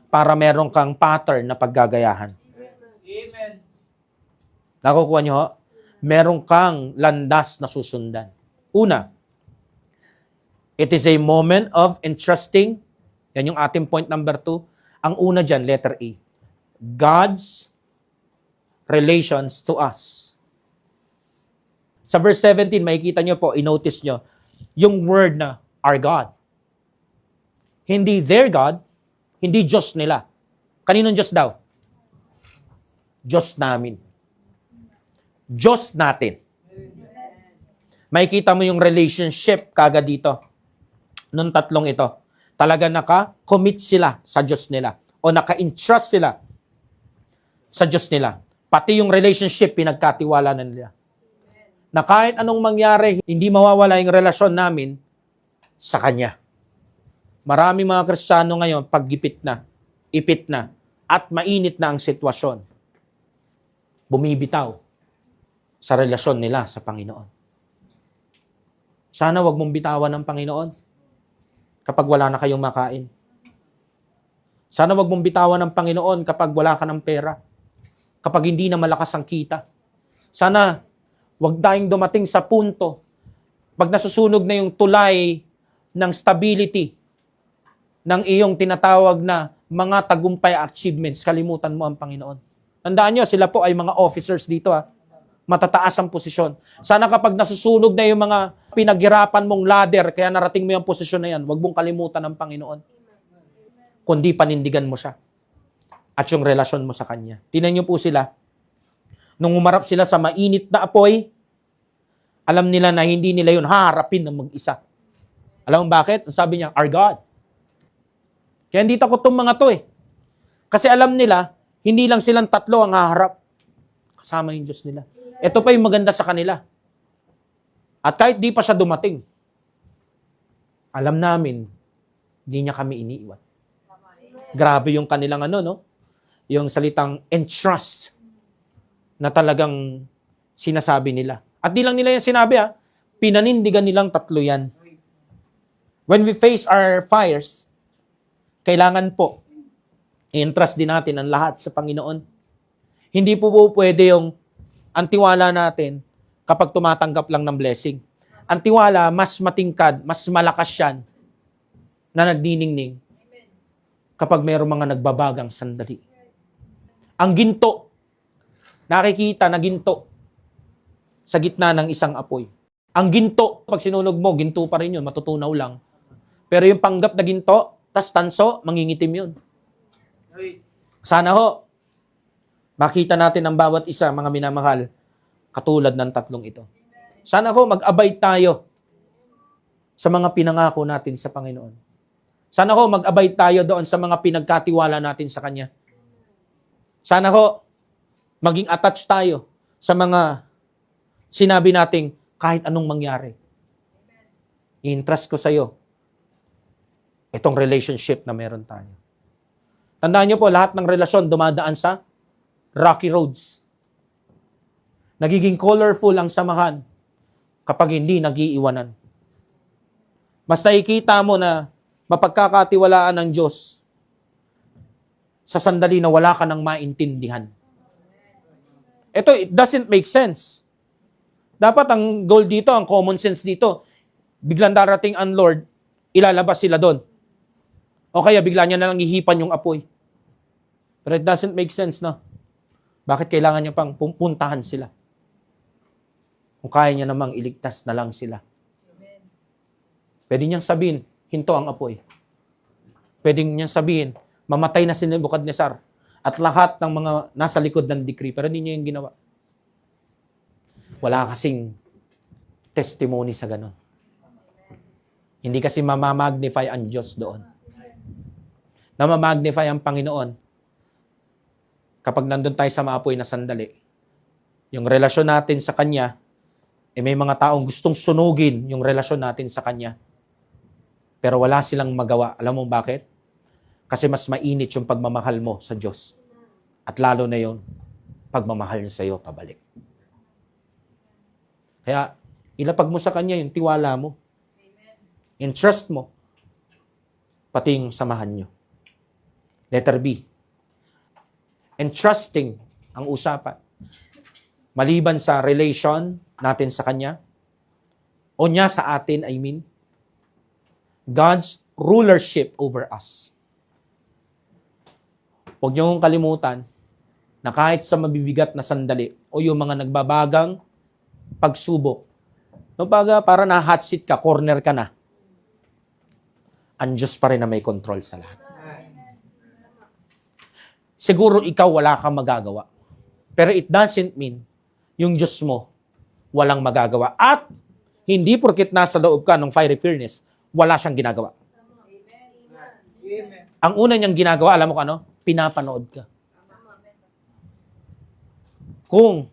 Para meron kang pattern na paggagayahan. Amen. Nakukuha niyo ho? Meron kang landas na susundan. Una, it is a moment of entrusting. Yan yung ating point number 2. Ang una dyan, letter A. God's relations to us. Sa verse 17, makikita nyo po, i-notice nyo, yung word na, our God. Hindi their God, hindi Diyos nila. Kaninong Diyos daw? Diyos namin. Diyos natin. Makikita mo yung relationship kagad dito nung tatlong ito. Talaga naka-commit sila sa Diyos nila o naka-entrust sila sa Diyos nila. Pati yung relationship, pinagkatiwala na nila. Na kahit anong mangyari, hindi mawawala yung relasyon namin sa Kanya. Maraming mga Kristiyano ngayon, paggipit na, ipit na, at mainit na ang sitwasyon, bumibitaw sa relasyon nila sa Panginoon. Sana wag mong bitawan ng Panginoon kapag wala na kayong makain. Sana wag mong bitawan ng Panginoon kapag wala ka ng pera. Kapag hindi na malakas ang kita. Sana wag tayong dumating sa punto pag nasusunog na yung tulay ng stability ng iyong tinatawag na mga tagumpay achievements, kalimutan mo ang Panginoon. Tandaan nyo, sila po ay mga officers dito matataas ang posisyon. Sana kapag nasusunog na yung mga pinaghirapan mong ladder, kaya narating mo yung posisyon na yan, huwag mong kalimutan ang Panginoon. Kundi panindigan mo siya. At yung relasyon mo sa Kanya. Tingnan niyo po sila. Nung umarap sila sa mainit na apoy, alam nila na hindi nila yun haharapin ng mag-isa. Alam mo bakit? Sabi niya, our God. Kaya hindi takot itong mga to Kasi alam nila, hindi lang silang tatlo ang haharap. Kasama yung Diyos nila. Ito pa yung maganda sa kanila. At kahit di pa siya dumating, alam namin Hindi niya kami iniiwan. Grabe yung kanilang no? Yung salitang entrust na talagang sinasabi nila. At di lang nila yung sinabi pinanindigan nilang tatlo yan. When we face our fires, kailangan po i-entrust din natin ang lahat sa Panginoon. Hindi po pwede yung ang tiwala natin kapag tumatanggap lang ng blessing. Ang tiwala, mas matingkad, mas malakas yan na nagniningning kapag mayroong mga nagbabagang sandali. Ang ginto, nakikita na ginto sa gitna ng isang apoy. Ang ginto, pag sinunog mo, ginto pa rin yun, matutunaw lang. Pero yung panggap na ginto, tas tanso, mangingitim yun. Sana makita natin ang bawat isa, mga minamahal, katulad ng tatlong ito. Sana mag-abay tayo sa mga pinangako natin sa Panginoon. Sana mag-abay tayo doon sa mga pinagkatiwala natin sa Kanya. Sana maging attached tayo sa mga sinabi nating kahit anong mangyari. I-entrust ko sa iyo itong relationship na meron tayo. Tandaan niyo po, lahat ng relasyon dumadaan sa rocky roads. Nagiging colorful ang samahan kapag hindi nag-iiwanan. Mas nakikita mo na mapagkakatiwalaan ng Diyos sa sandali na wala ka nang maintindihan. Ito, it doesn't make sense. Dapat ang goal dito, ang common sense dito, biglang darating ang Lord, ilalabas sila doon. O kaya bigla niya na lang ihipan yung apoy. Pero it doesn't make sense, no? Bakit kailangan niya pang puntahan sila? Kung kaya niya namang iligtas na lang sila. Pwede niyang sabihin, hinto ang apoy. Pwede niyang sabihin, mamatay na si Nebuchadnezzar at lahat ng mga nasa likod ng decree. Pero hindi niya yung ginawa. Wala kasing testimony sa ganon. Hindi kasi mamamagnify ang Diyos doon. Namamagnify ang Panginoon kapag nandun tayo sa maapoy na sandali. Yung relasyon natin sa Kanya, may mga taong gustong sunugin yung relasyon natin sa Kanya. Pero wala silang magawa. Alam mo bakit? Kasi mas mainit yung pagmamahal mo sa Diyos. At lalo na yung pagmamahal niya sa iyo pabalik. Kaya, ilapag mo sa Kanya yung tiwala mo. Entrust mo. Pati yung samahan nyo. Letter B. Entrusting ang usapan. Maliban sa relation natin sa Kanya, o niya sa atin, I mean, God's rulership over us. Huwag niyo kalimutan na kahit sa mabibigat na sandali o yung mga nagbabagang pagsubok, no, para na hot seat ka, corner ka na, ang Diyos pa rin na may control sa lahat. Siguro ikaw wala kang magagawa. Pero it doesn't mean yung Diyos mo walang magagawa. At hindi porkit nasa loob ka ng fiery furnace, wala siyang ginagawa. Amen. Ang una niyang ginagawa, alam mo ka, pinapanood ka. Kung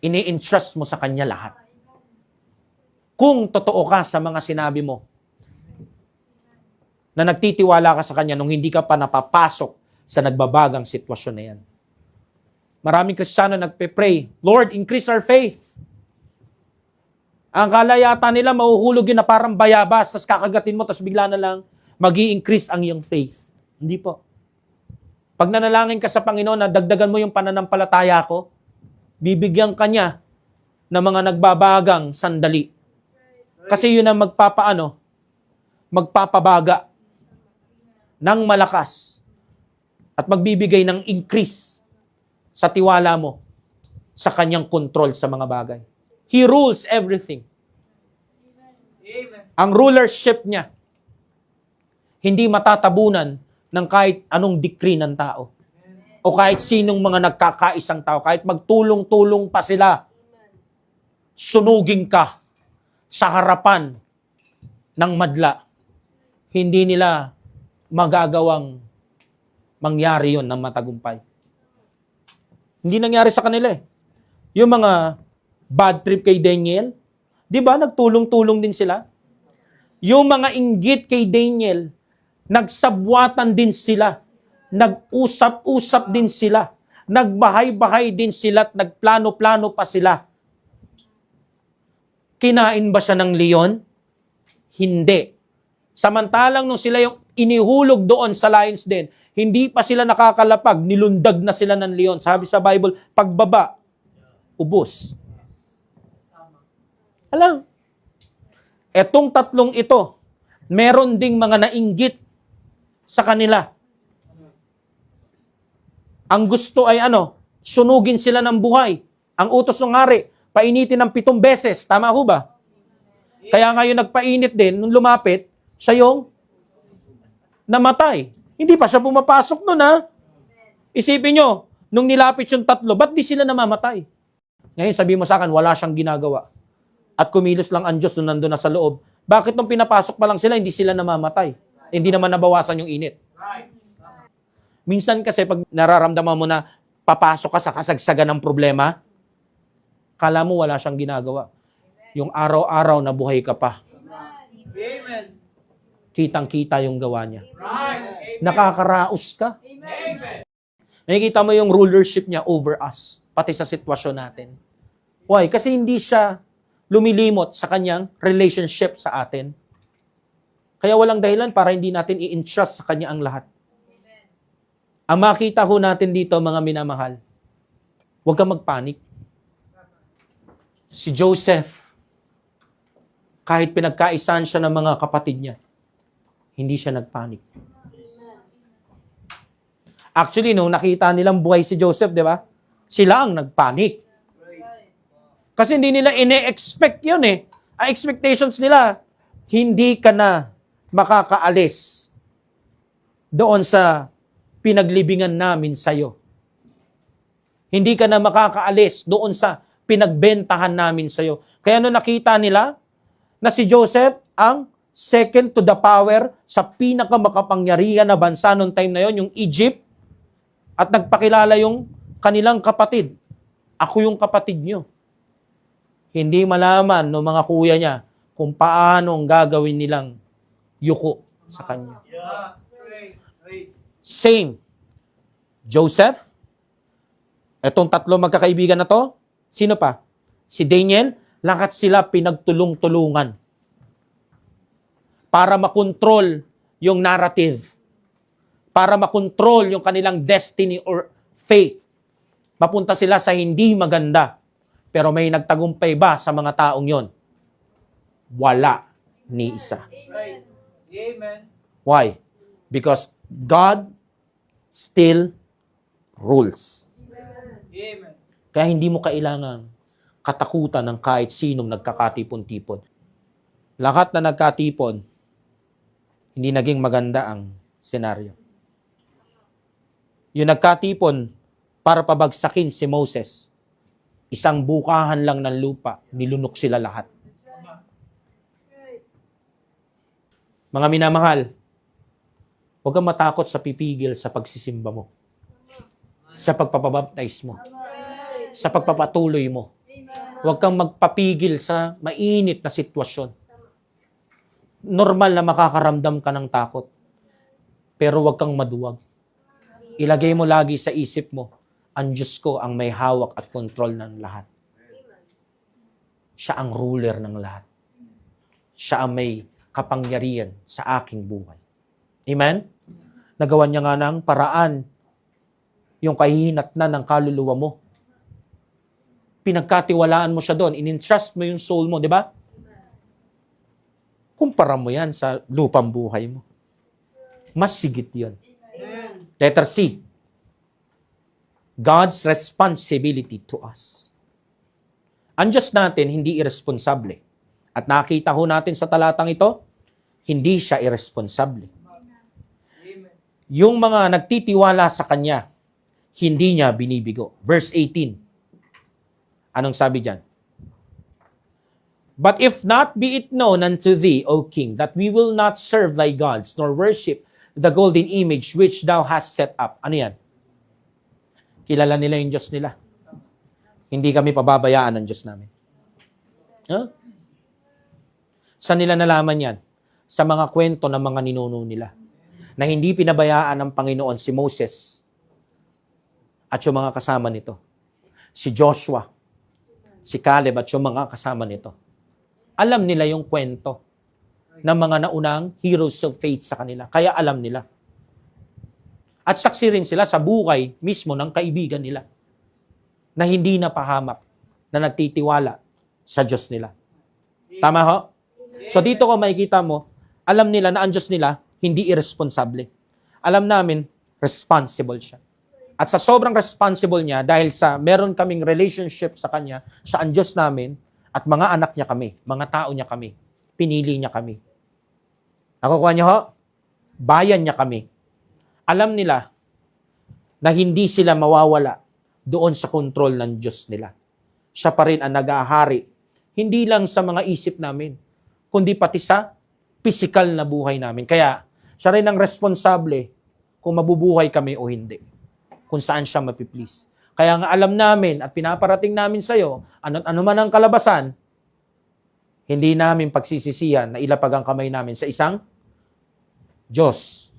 ini-entrust mo sa Kanya lahat. Kung totoo ka sa mga sinabi mo, na nagtitiwala ka sa Kanya nung hindi ka pa napapasok sa nagbabagang sitwasyon na yan. Maraming Kristiyano nagpe-pray, Lord, increase our faith. Ang kala yata nila, mahuhulog yun na parang bayabas, tas kakagatin mo, tas bigla na lang, mag-i-increase ang iyong faith. Hindi po. Pag nanalangin ka sa Panginoon na dagdagan mo yung pananampalataya ko, bibigyan ka niya ng mga nagbabagang sandali. Kasi yun ang magpapabaga ng malakas at magbibigay ng increase sa tiwala mo sa Kanyang control sa mga bagay. He rules everything. Amen. Ang rulership niya, hindi matatabunan ng kahit anong decree ng tao. O kahit sinong mga nagkakaisang tao, kahit magtulong-tulong pa sila, sunugin ka sa harapan ng madla. Hindi nila magagawang mangyari yon ng matagumpay. Hindi nangyari sa kanila eh. Yung mga bad trip kay Daniel, di ba nagtulong-tulong din sila? Yung mga inggit kay Daniel Nagsabwatan din sila. Nag-usap-usap din sila. Nagbahay-bahay din sila at nagplano-plano pa sila. Kinain ba siya ng leon? Hindi. Samantalang nung sila yung inihulog doon sa lion's den, hindi pa sila nakakalapag, nilundag na sila ng leon. Sabi sa Bible, pagbaba, ubos. Alam, etong tatlong ito, meron ding mga nainggit sa kanila. Ang gusto ay sunugin sila ng buhay. Ang utos ng hari, painitin ng 7 beses. Tama ho ba? Kaya ngayon nagpainit din, nung lumapit, siya yung namatay. Hindi pa siya pumapasok nun, ha? Isipin nyo, nung nilapit yung 3, ba't di sila namamatay? Ngayon sabi mo sa akin, wala siyang ginagawa. At kumilos lang ang Diyos nung nandun na sa loob. Bakit nung pinapasok pa lang sila, hindi sila namamatay? Hindi naman nabawasan yung init. Minsan kasi pag nararamdaman mo na papasok ka sa kasagsagan ng problema, kala mo wala siyang ginagawa. Yung araw-araw na buhay ka pa. Amen. Kitang-kita yung gawa niya. Right. Nakakaraos ka. Amen. Nakikita mo yung rulership niya over us, pati sa sitwasyon natin. Why? Kasi hindi siya lumilimot sa kanyang relationship sa atin. Kaya walang dahilan para hindi natin i-entrust sa kanya ang lahat. Ang makita ho natin dito, mga minamahal, huwag kang magpanik. Si Joseph, kahit pinagkaisan siya ng mga kapatid niya, hindi siya nagpanik. Actually, nung nakita nilang buhay si Joseph, di ba? Sila ang nagpanik. Kasi hindi nila ine-expect yun eh. Ang expectations nila, hindi ka na makakaalis doon sa pinaglibingan namin sa'yo. Hindi ka na makakaalis doon sa pinagbentahan namin sa'yo. Kaya nung nakita nila na si Joseph ang second to the power sa pinakamakapangyarihan na bansa noong time na yon, yung Egypt, at nagpakilala yung kanilang kapatid. Ako yung kapatid nyo. Hindi malaman ng mga kuya niya kung paano ang gagawin nilang yuko sa kanya. Yeah. Right. Same. Joseph, etong 3 magkakaibigan na to, sino pa? Si Daniel, lahat sila pinagtulong-tulungan para makontrol yung narrative, para makontrol yung kanilang destiny or fate. Mapunta sila sa hindi maganda. Pero may nagtagumpay ba sa mga taong yon? Wala ni isa. Right. Amen. Why? Because God still rules. Amen. Kaya hindi mo kailangan katakutan ng kahit sinong nagkakatipon-tipon. Lahat na nagkatipon, hindi naging maganda ang senaryo. Yung nagkatipon para pabagsakin si Moses, isang bukahan lang ng lupa, nilunok sila lahat. Mga minamahal, huwag kang matakot sa pipigil sa pagsisimba mo, sa pagpapabaptize mo, sa pagpapatuloy mo. Huwag kang magpapigil sa mainit na sitwasyon. Normal na makakaramdam ka ng takot, pero huwag kang maduwag. Ilagay mo lagi sa isip mo, ang Diyos ko ang may hawak at kontrol ng lahat. Siya ang ruler ng lahat. Siya ang may kapangyarihan sa aking buhay. Amen? Nagawa niya nga ng paraan yung kahihinatnan ng kaluluwa mo. Pinagkatiwalaan mo siya doon. In-entrust mo yung soul mo, di ba? Kumpara mo yan sa lupang buhay mo. Mas sigit yun. Letter C. God's responsibility to us. Ang Diyos natin, hindi irresponsable. At nakita ho natin sa talatang ito, hindi siya irresponsable. Amen. Yung mga nagtitiwala sa Kanya, hindi niya binibigo. Verse 18. Anong sabi dyan? But if not be it known unto thee, O King, that we will not serve thy gods, nor worship the golden image which thou hast set up. Ano yan? Kilala nila yung Diyos nila. Hindi kami pababayaan ng Diyos namin. Huh? Saan nila nalaman yan? Sa mga kwento ng mga ninuno nila. na hindi pinabayaan ng Panginoon si Moses at yung mga kasama nito. Si Joshua, si Caleb at yung mga kasama nito. Alam nila yung kwento ng mga naunang heroes of faith sa kanila. Kaya alam nila. At saksi rin sila sa buhay mismo ng kaibigan nila na hindi napahamak, na nagtitiwala sa Diyos nila. Tama ho? So dito ko makikita mo, alam nila na ang Diyos nila hindi irresponsable. Alam namin, responsible siya. At sa sobrang responsible niya, dahil sa meron kaming relationship sa Kanya, siya ang Diyos namin, at mga anak niya kami, mga tao niya kami, pinili niya kami. Nakukuha niyo ho? Bayan niya kami. Alam nila na hindi sila mawawala doon sa kontrol ng Diyos nila. Siya pa rin ang nag-ahari, hindi lang sa mga isip namin, kundi pati sa physical na buhay namin. Kaya, siya rin ang responsable kung mabubuhay kami o hindi. Kung saan siya mapiplease. Kaya nga alam namin at pinaparating namin sa iyo, ano man ang kalabasan, hindi namin pagsisisihan na ilapag ang kamay namin sa isang Diyos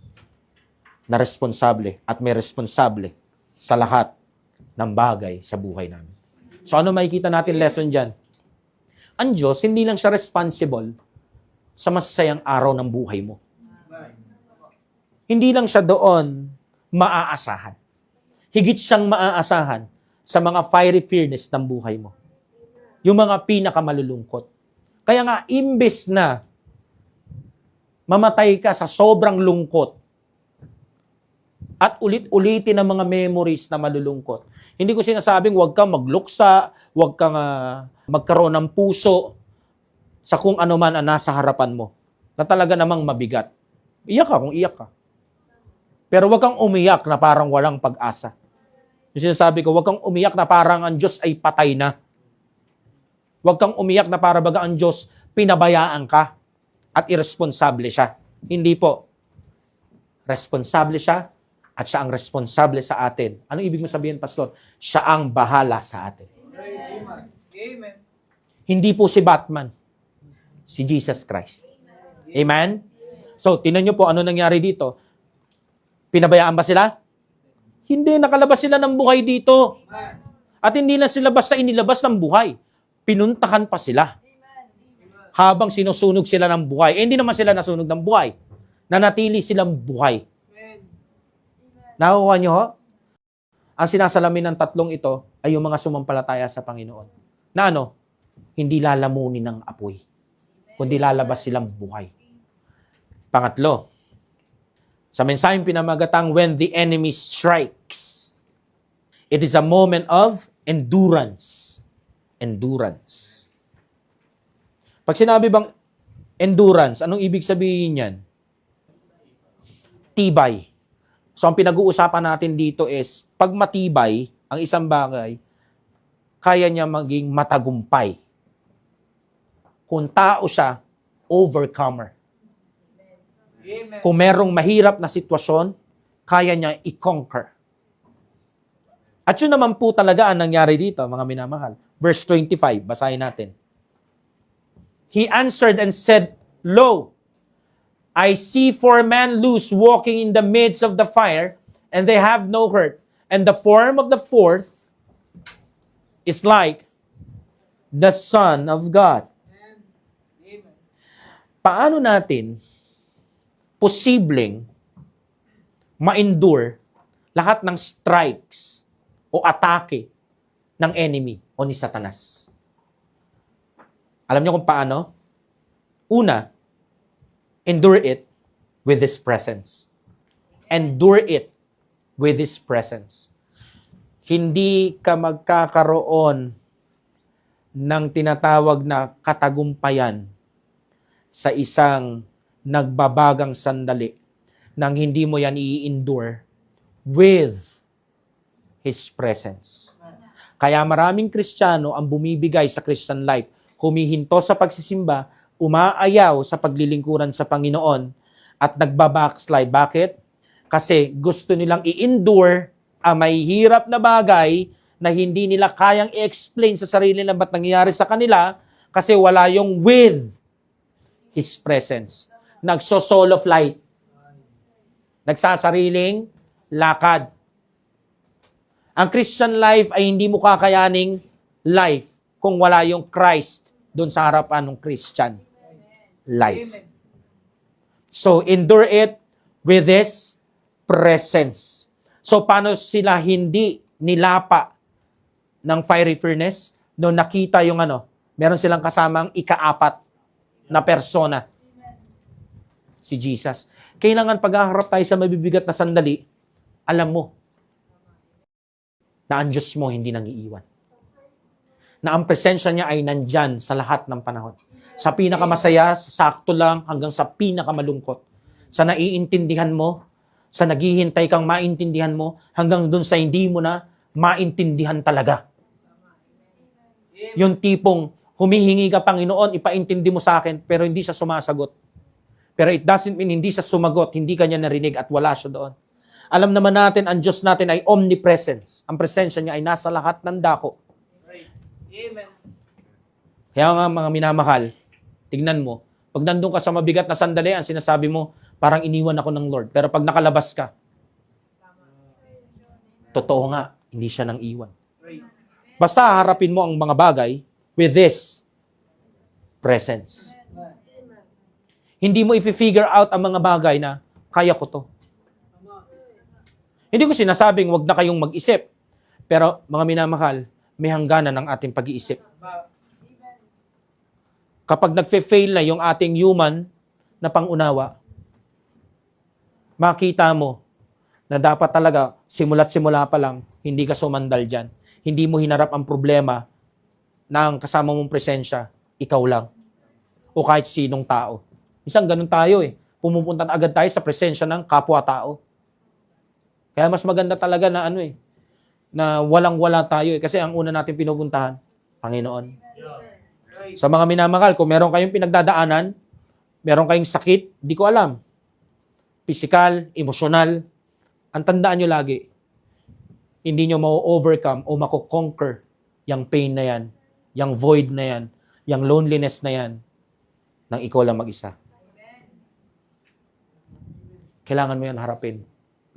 na responsable at may responsable sa lahat ng bagay sa buhay namin. So ano makikita natin lesson dyan? Ang Diyos, hindi lang siya responsible sa masasayang araw ng buhay mo. Hindi lang siya doon maaasahan. Higit siyang maaasahan sa mga fiery furnace ng buhay mo. Yung mga pinakamalulungkot. Kaya nga, imbes na mamatay ka sa sobrang lungkot at ulit-ulitin ang mga memories na malulungkot. Hindi ko sinasabing huwag kang magluksa, huwag kang magkaroon ng puso sa kung ano man ang nasa harapan mo na talaga namang mabigat. Iyak ka kung iyak ka. Pero huwag kang umiyak na parang walang pag-asa. Yung sinasabi ko, huwag kang umiyak na parang ang Diyos ay patay na. Huwag kang umiyak na para baga ang Diyos pinabayaan ka at irresponsable siya. Hindi po. Responsable siya at siya ang responsable sa atin. Ano ibig mo sabihin, Pastor? Siya ang bahala sa atin. Amen. Hindi po si Batman. Si Jesus Christ. Amen? So, tingnan nyo po ano nangyari dito. Pinabayaan ba sila? Hindi, nakalabas sila ng buhay dito. At hindi na sila basta inilabas ng buhay. Pinuntahan pa sila. Habang sinusunog sila ng buhay. Hindi naman sila nasunog ng buhay. Nanatili silang buhay. Nakukuha nyo ho? Ang sinasalamin ng tatlong ito ay yung mga sumampalataya sa Panginoon. Na ano? Hindi lalamunin ng apoy. Kundi lalabas silang buhay. Pangatlo, sa mensaheng pinamagatang when the enemy strikes, it is a moment of endurance. Endurance. Pag sinabi bang endurance, anong ibig sabihin yan? Tibay. So ang pinag-uusapan natin dito is, pag matibay ang isang bagay, kaya niya maging matagumpay. Kung tao siya, overcomer. Amen. Kung merong mahirap na sitwasyon, kaya niya i-conquer. At yun naman po talaga ang nangyari dito, mga minamahal. Verse 25, basahin natin. He answered and said, Lo, I see 4 men loose walking in the midst of the fire, and they have no hurt. And the form of the fourth is like the Son of God. Amen. Paano natin posibleng ma-endure lahat ng strikes o atake ng enemy o ni Satanas? Alam niyo kung paano? Una, endure it with His presence. Endure it with His presence. Hindi ka magkakaroon ng tinatawag na katagumpayan sa isang nagbabagang sandali nang hindi mo yan i-endure with His presence. Kaya maraming Kristiyano ang bumibigay sa Christian life, humihinto sa pagsisimba, umaayaw sa paglilingkuran sa Panginoon, at nagbabackslide. Bakit? Kasi gusto nilang i-endure ang mahihirap na bagay na hindi nila kayang i-explain sa sarili na ba't nangyayari sa kanila kasi wala yung with His presence. Nagso-solo flight. Nagsasariling lakad. Ang Christian life ay hindi mo kakayaning life kung wala yung Christ doon sa harapan ng Christian life. Amen. So, endure it with His presence. So, paano sila hindi nilapa ng fiery furnace? Noong nakita yung meron silang kasamang ika-4 na persona. Si Jesus. Kailangan paghaharap tayo sa mabibigat na sandali, alam mo na ang Diyos mo hindi nang iiwan. Na ang presensya niya ay nandyan sa lahat ng panahon. Sa pinakamasaya, sa sakto lang, hanggang sa pinakamalungkot. Sa naiintindihan mo, sa naghihintay kang maintindihan mo, hanggang dun sa hindi mo na maintindihan talaga. Yung tipong humihingi ka, Panginoon, ipaintindi mo sa akin, pero hindi siya sumasagot. Pero it doesn't mean hindi siya sumagot, hindi kanya narinig at wala siya doon. Alam naman natin, ang Diyos natin ay omnipresence. Ang presensya niya ay nasa lahat ng dako. Amen. Kaya nga mga minamahal, tignan mo, pag nandun ka sa mabigat na sandali, ang sinasabi mo, parang iniwan ako ng Lord. Pero pag nakalabas ka, totoo nga, hindi siya nang iwan. Basta harapin mo ang mga bagay with this presence. Hindi mo i-figure out ang mga bagay na kaya ko to. Hindi ko sinasabing wag na kayong mag-isip. Pero mga minamahal, may hangganan ang ating pag-iisip. Kapag nagfe-fail na yung ating human na pangunawa, makita mo na dapat talaga simula't simula pa lang, hindi ka sumandal dyan. Hindi mo hinarap ang problema ng kasama mong presensya, ikaw lang. O kahit sinong tao. Isang ganun tayo Pumupunta na agad tayo sa presensya ng kapwa-tao. Kaya mas maganda talaga na na walang-wala tayo Kasi ang una natin pinupuntahan, Panginoon. Sa mga minamahal, kung meron kayong pinagdadaanan, meron kayong sakit, di ko alam. Physical, emosyonal, ang tandaan nyo lagi, hindi nyo ma-overcome o mako-conquer yung pain na yan, yung void na yan, yung loneliness na yan, nang ikaw lang mag-isa. Kailangan mo yan harapin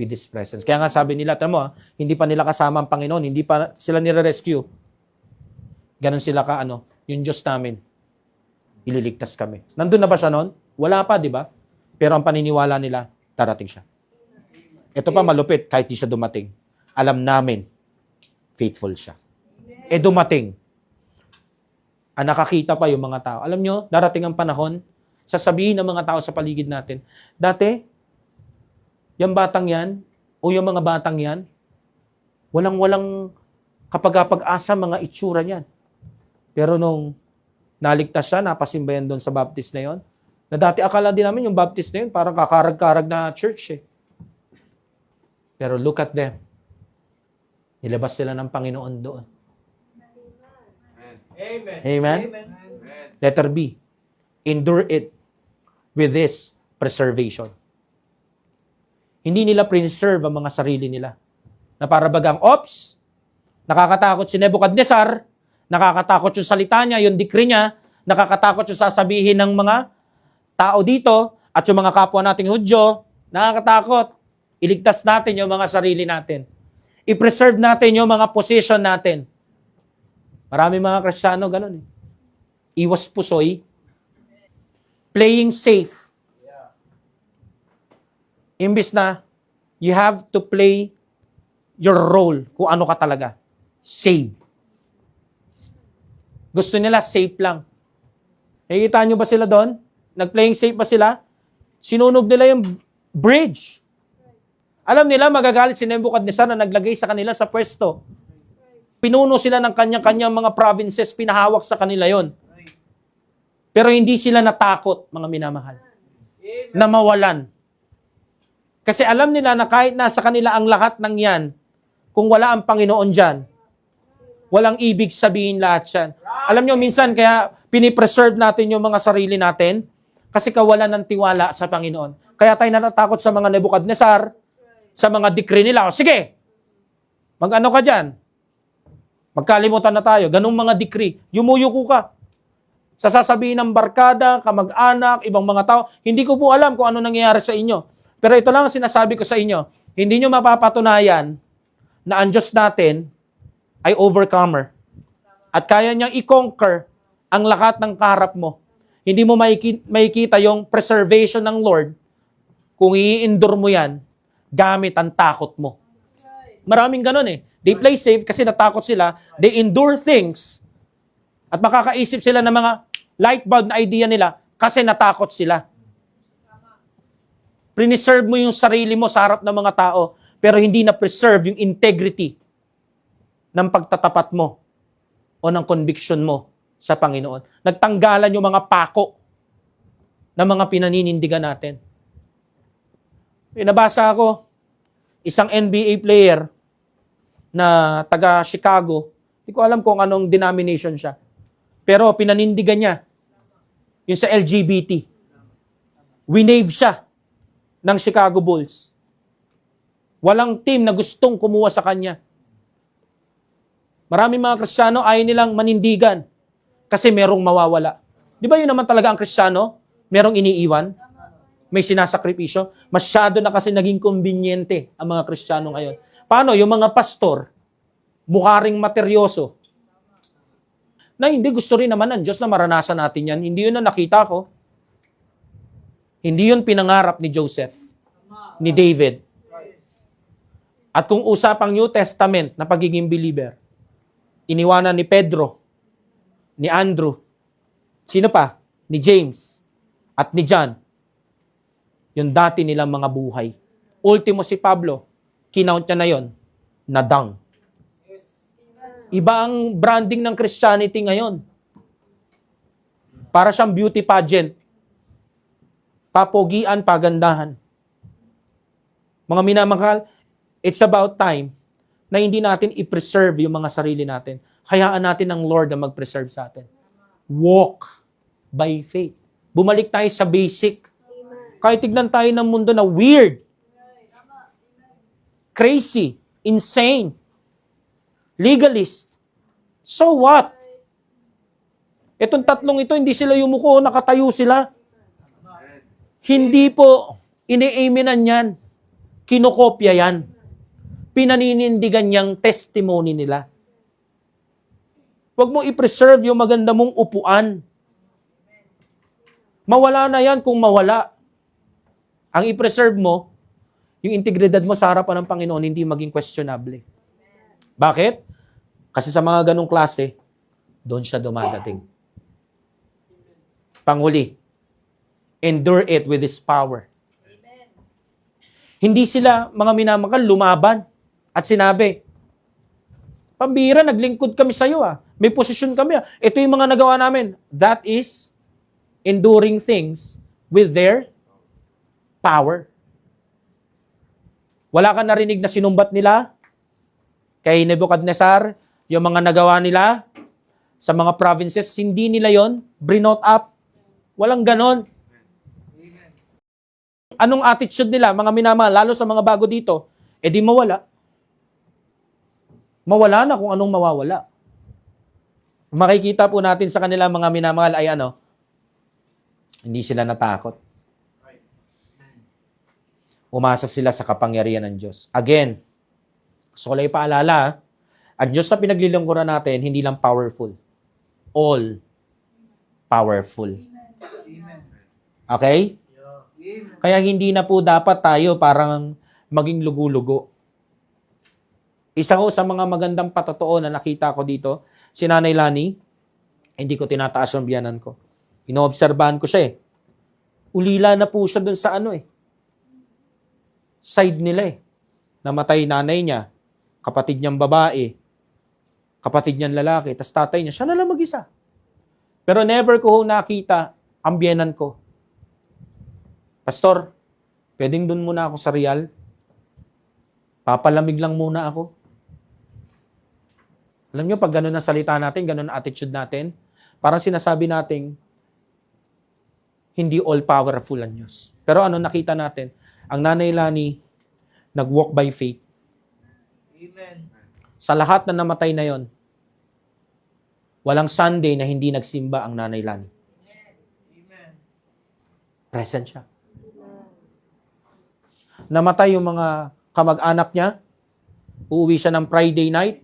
with this presence. Kaya nga sabi nila, tama mo, hindi pa nila kasama ang Panginoon, hindi pa sila nire-rescue. Ganon sila yung Diyos namin, ililigtas kami. Nandun na ba siya noon? Wala pa, di ba? Pero ang paniniwala nila, darating siya. Ito pa malupit, kahit di siya dumating. Alam namin, faithful siya. Dumating. Nakakita pa yung mga tao. Alam nyo, darating ang panahon, sasabihin ng mga tao sa paligid natin, dati, yung batang yan, o yung mga batang yan, walang-walang kapag-asa mga itsura niyan. Pero nung naligtas siya, napasimbayan doon sa baptist na yon, na dati akala din namin yung baptist na yun, parang kakarag-karag na church Pero look at them. Nilabas sila ng Panginoon doon. Amen. Amen? Amen. Letter B. Endure it with this preservation. Hindi nila preserve ang mga sarili nila. Na para bagang, ops, nakakatakot si Nebuchadnezzar, nakakatakot yung salita niya, yung decree niya, nakakatakot yung sasabihin ng mga tao dito, at yung mga kapwa nating Hudyo, nakakatakot. Iligtas natin yung mga sarili natin. I-preserve natin yung mga position natin. Marami mga Kristiyano ganun Iwas pusoy. Playing safe. Imbis na, you have to play your role kung ano ka talaga. Save. Gusto nila safe lang. Nakikita nyo ba sila doon? Nag-playing safe ba sila? Sinunog nila yung bridge. Alam nila, magagalit si Nebuchadnezzar na naglagay sa kanila sa pwesto. Pinuno sila ng kanyang-kanyang mga provinces, pinahawak sa kanila yon. Pero hindi sila natakot, mga minamahal, na mawalan. Kasi alam nila na kahit nasa kanila ang lahat ng yan, kung wala ang Panginoon dyan, walang ibig sabihin lahat yan. Alam nyo, minsan kaya pinipreserve natin yung mga sarili natin kasi kawalan ng tiwala sa Panginoon. Kaya tayo natatakot sa mga Nebuchadnezzar, sa mga decree nila. O sige, mag-ano ka dyan? Magkalimutan na tayo. Ganung mga decree. Yumuyuko ka. Sa sasabihin ng barkada, kamag-anak, ibang mga tao, hindi ko po alam kung ano nangyayari sa inyo. Pero ito lang ang sinasabi ko sa inyo, hindi nyo mapapatunayan na ang Diyos natin ay overcomer. At kaya niyang i-conquer ang lahat ng kaharap mo. Hindi mo makikita yung preservation ng Lord kung i-endure mo yan gamit ang takot mo. Maraming ganun eh. They play safe kasi natakot sila. They endure things at makakaisip sila ng mga light bulb na idea nila kasi natakot sila. Preserve mo yung sarili mo sa harap ng mga tao pero hindi na preserve yung integrity ng pagtatapat mo o ng conviction mo sa Panginoon. Nagtanggalan yung mga pako ng mga pinaninindigan natin. Nabasa ako, isang NBA player na taga Chicago, hindi ko alam kung anong denomination siya, pero pinanindigan niya yung sa LGBT. Winave siya ng Chicago Bulls. Walang team na gustong kumuha sa kanya. Maraming mga Kristiyano ayaw nilang manindigan kasi merong mawawala. Di ba yun naman talaga ang Kristiyano? Merong iniiwan? May sinasakripisyo? Masyado na kasi naging konbinyente ang mga Kristiyano ngayon. Paano? Yung mga pastor, mukha ring materyoso. Na hindi gusto rin naman ng Diyos na maranasan natin yan. Hindi yun na nakita ko. Hindi yun pinangarap ni Joseph, ni David. At kung usapang New Testament na pagiging believer, iniwanan ni Pedro, ni Andrew, sino pa? Ni James, at ni John, yung dati nilang mga buhay. Ultimo si Pablo, kinount niya na yon, na dung. Iba ang branding ng Christianity ngayon. Para siyang beauty pageant. Papogian, pagandahan. Mga minamahal, it's about time na hindi natin i-preserve yung mga sarili natin. Hayaan natin ang Lord na mag-preserve sa atin. Walk by faith. Bumalik tayo sa basic. Kahit tignan tayo ng mundo na weird, crazy, insane, legalist. So what? Itong tatlong ito, hindi sila yumuko, nakatayo sila. Hindi po ini-aminan yan. Kinokopya yan. Pinaninindigan niyang testimony nila. Huwag mo i-preserve yung maganda mong upuan. Mawala na yan kung mawala. Ang i-preserve mo, yung integridad mo sa harapan ng Panginoon, hindi maging questionable. Bakit? Kasi sa mga ganong klase, doon siya dumadating. Panghuli, endure it with His power. Hindi sila, mga minamahal, lumaban at sinabi, pambira, naglingkod kami sa iyo. May posisyon kami. Ito yung mga nagawa namin. That is enduring things with their power. Wala ka narinig na sinumbat nila kay Nebuchadnezzar, yung mga nagawa nila sa mga provinces, hindi nila yon brinot up. Walang ganon. Anong attitude nila, mga minamahal, lalo sa mga bago dito? Eh di mawala. Mawala na kung anong mawawala. Makikita po natin sa kanila mga minamahal ay hindi sila natakot. Umasa sila sa kapangyarihan ng Diyos. Again, so kulay paalala, ang Diyos na pinaglilingkuran natin, hindi lang powerful. All powerful. Okay? Kaya hindi na po dapat tayo parang maging lugo-lugo. Isa ko sa mga magandang patotoo na nakita ko dito, si Nanay Lani, hindi ko tinataas yung biyanan ko. Inoobserbahan ko siya eh. Ulila na po siya dun sa side nila eh. Namatay nanay niya, kapatid niyang babae, kapatid niyang lalaki, tas tatay niya, siya na lang mag-isa. Pero never ko nakita ang biyanan ko. Pastor, pwedeng dun muna ako sa Real? Papalamig lang muna ako. Alam niyo, pag gano'n ang salita natin, gano'n ang attitude natin, parang sinasabi natin, hindi all-powerful ang Diyos. Pero nakita natin? Ang Nanay Lani, nag-walk by faith. Amen. Sa lahat na namatay na yon, walang Sunday na hindi nagsimba ang Nanay Lani. Amen. Present siya. Namatay yung mga kamag-anak niya. Uuwi siya ng Friday night.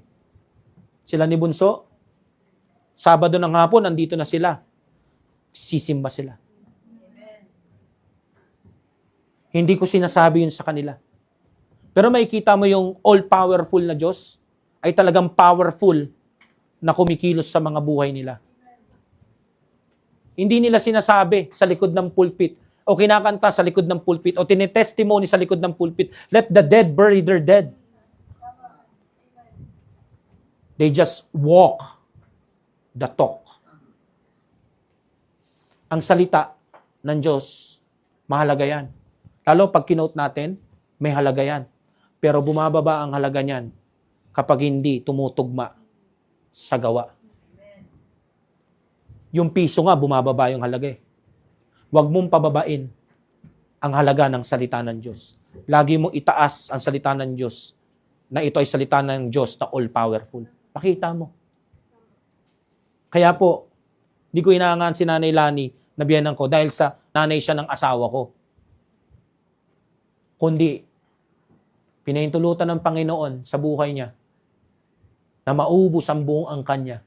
Sila ni Bunso. Sabado ng hapon, nandito na sila. Sisimba sila. Hindi ko sinasabi yun sa kanila. Pero makikita mo yung all-powerful na Diyos ay talagang powerful na kumikilos sa mga buhay nila. Hindi nila sinasabi sa likod ng pulpit o kinakanta sa likod ng pulpit o tinetestimony sa likod ng pulpit, let the dead bury their dead. They just walk the talk. Ang salita ng Diyos, mahalaga yan. Lalo pag kinote natin, may halaga yan. Pero bumababa ang halaga niyan kapag hindi tumutugma sa gawa. Yung piso nga, bumababa yung halaga eh. Huwag mong pababain ang halaga ng salita ng Diyos. Lagi mong itaas ang salita ng Diyos na ito ay salita ng Diyos na all-powerful. Pakita mo. Kaya po, di ko inaangan si Nanay Lani na biyanan ko dahil sa nanay siya ng asawa ko. Kundi, pinahintulutan ng Panginoon sa buhay niya na maubos ang buong angkan niya.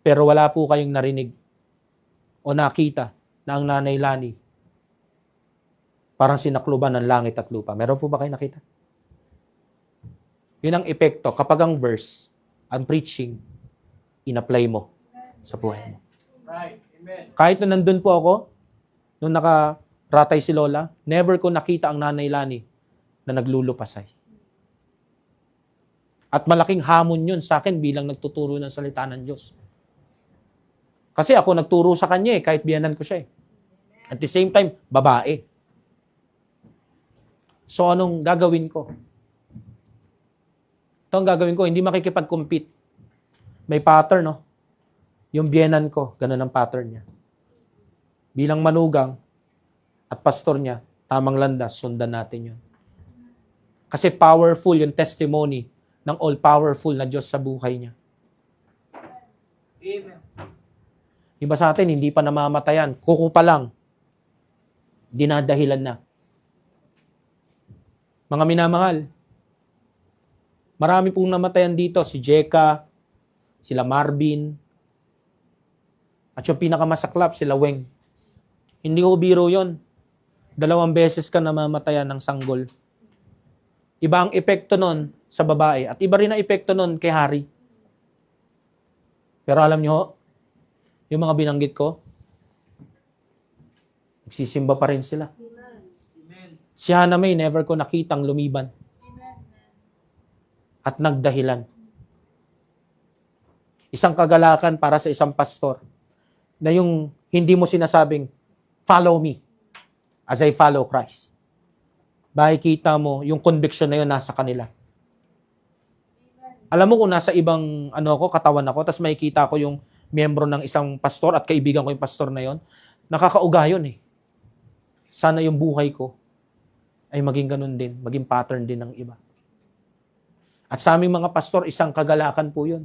Pero wala po kayong narinig o nakita na ang Nanay Lani parang sinakluban ng langit at lupa. Meron po ba kayo nakita? Yun ang epekto kapag ang verse, ang preaching, in-apply mo sa buhay mo. Right. Amen. Kahit nung nandun po ako, nung nakaratay si Lola, never ko nakita ang Nanay Lani na naglulupasay. At malaking hamon yun sa akin bilang nagtuturo ng salita ng Diyos. Kasi ako nagturo sa kanya kahit biyanan ko siya At the same time, babae. So anong gagawin ko? Ito ang gagawin ko, hindi makikipag-compete. May pattern, no? Yung biyanan ko, ganun ang pattern niya. Bilang manugang at pastor niya, tamang landas, sundan natin yun. Kasi powerful yung testimony ng all-powerful na Diyos sa buhay niya. Amen. Iba sa atin, hindi pa namamatayan. Kuko pa lang. Dinadahilan na. Mga minamahal, marami pong namatayan dito. Si Jeka, sila Marvin, at yung pinakamasaklap, sila Weng. Hindi ko biro yon. 2 beses ka namamatayan ng sanggol. Iba ang epekto nun sa babae at iba rin ang epekto nun kay Hari. Pero alam nyo, yung mga binanggit ko, nagsisimba pa rin sila. Amen. Si Hannah May, never ko nakitang lumiban. At nagdahilan. Isang kagalakan para sa isang pastor na yung hindi mo sinasabing, follow me as I follow Christ. Makikita mo, yung conviction na yun nasa kanila. Alam mo kung nasa ibang katawan ako, tapos makikita ko yung miyembro ng isang pastor at kaibigan ko yung pastor na yon, nakakauga yun eh. Sana yung buhay ko ay maging ganun din, maging pattern din ng iba. At sa aming mga pastor, isang kagalakan po yun.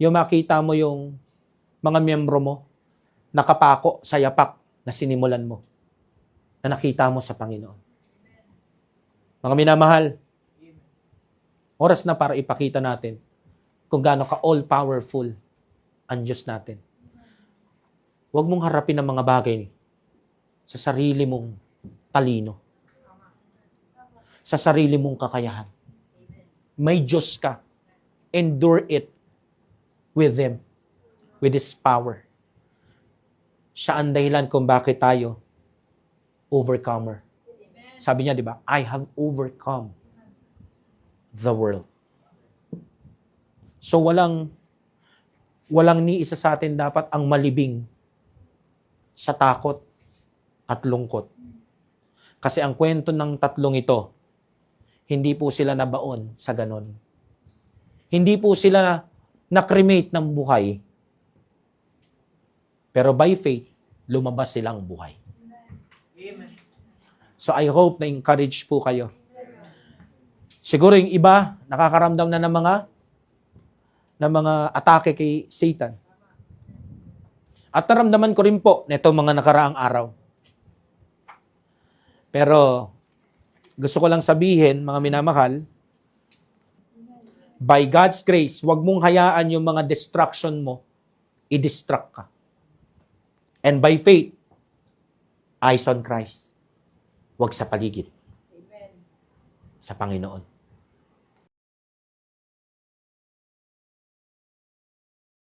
Yung makita mo yung mga miyembro mo, nakapako sa yapak na sinimulan mo, na nakita mo sa Panginoon. Mga minamahal, oras na para ipakita natin kung gaano ka all-powerful ang Diyos natin. Huwag mong harapin ang mga bagay sa sarili mong talino. Sa sarili mong kakayahan. May Diyos ka. Endure it with Him. With His power. Siya ang dahilan kung bakit tayo overcomer. Sabi niya, di ba? I have overcome the world. So walang ni isa sa atin dapat ang malibing sa takot at lungkot. Kasi ang kwento ng tatlong ito, hindi po sila nabaon sa ganon. Hindi po sila na-cremate ng buhay. Pero by faith, lumabas silang buhay. Amen. So I hope na encourage po kayo. Siguro yung iba, nakakaramdam na ng mga atake kay Satan. At naramdaman ko rin po nito mga nakaraang araw Pero, gusto ko lang sabihin, mga minamahal, by God's grace, huwag mong hayaan yung mga distraction mo, i-distract ka. And by faith, eyes on Christ. Huwag sa paligid. Amen. Sa Panginoon.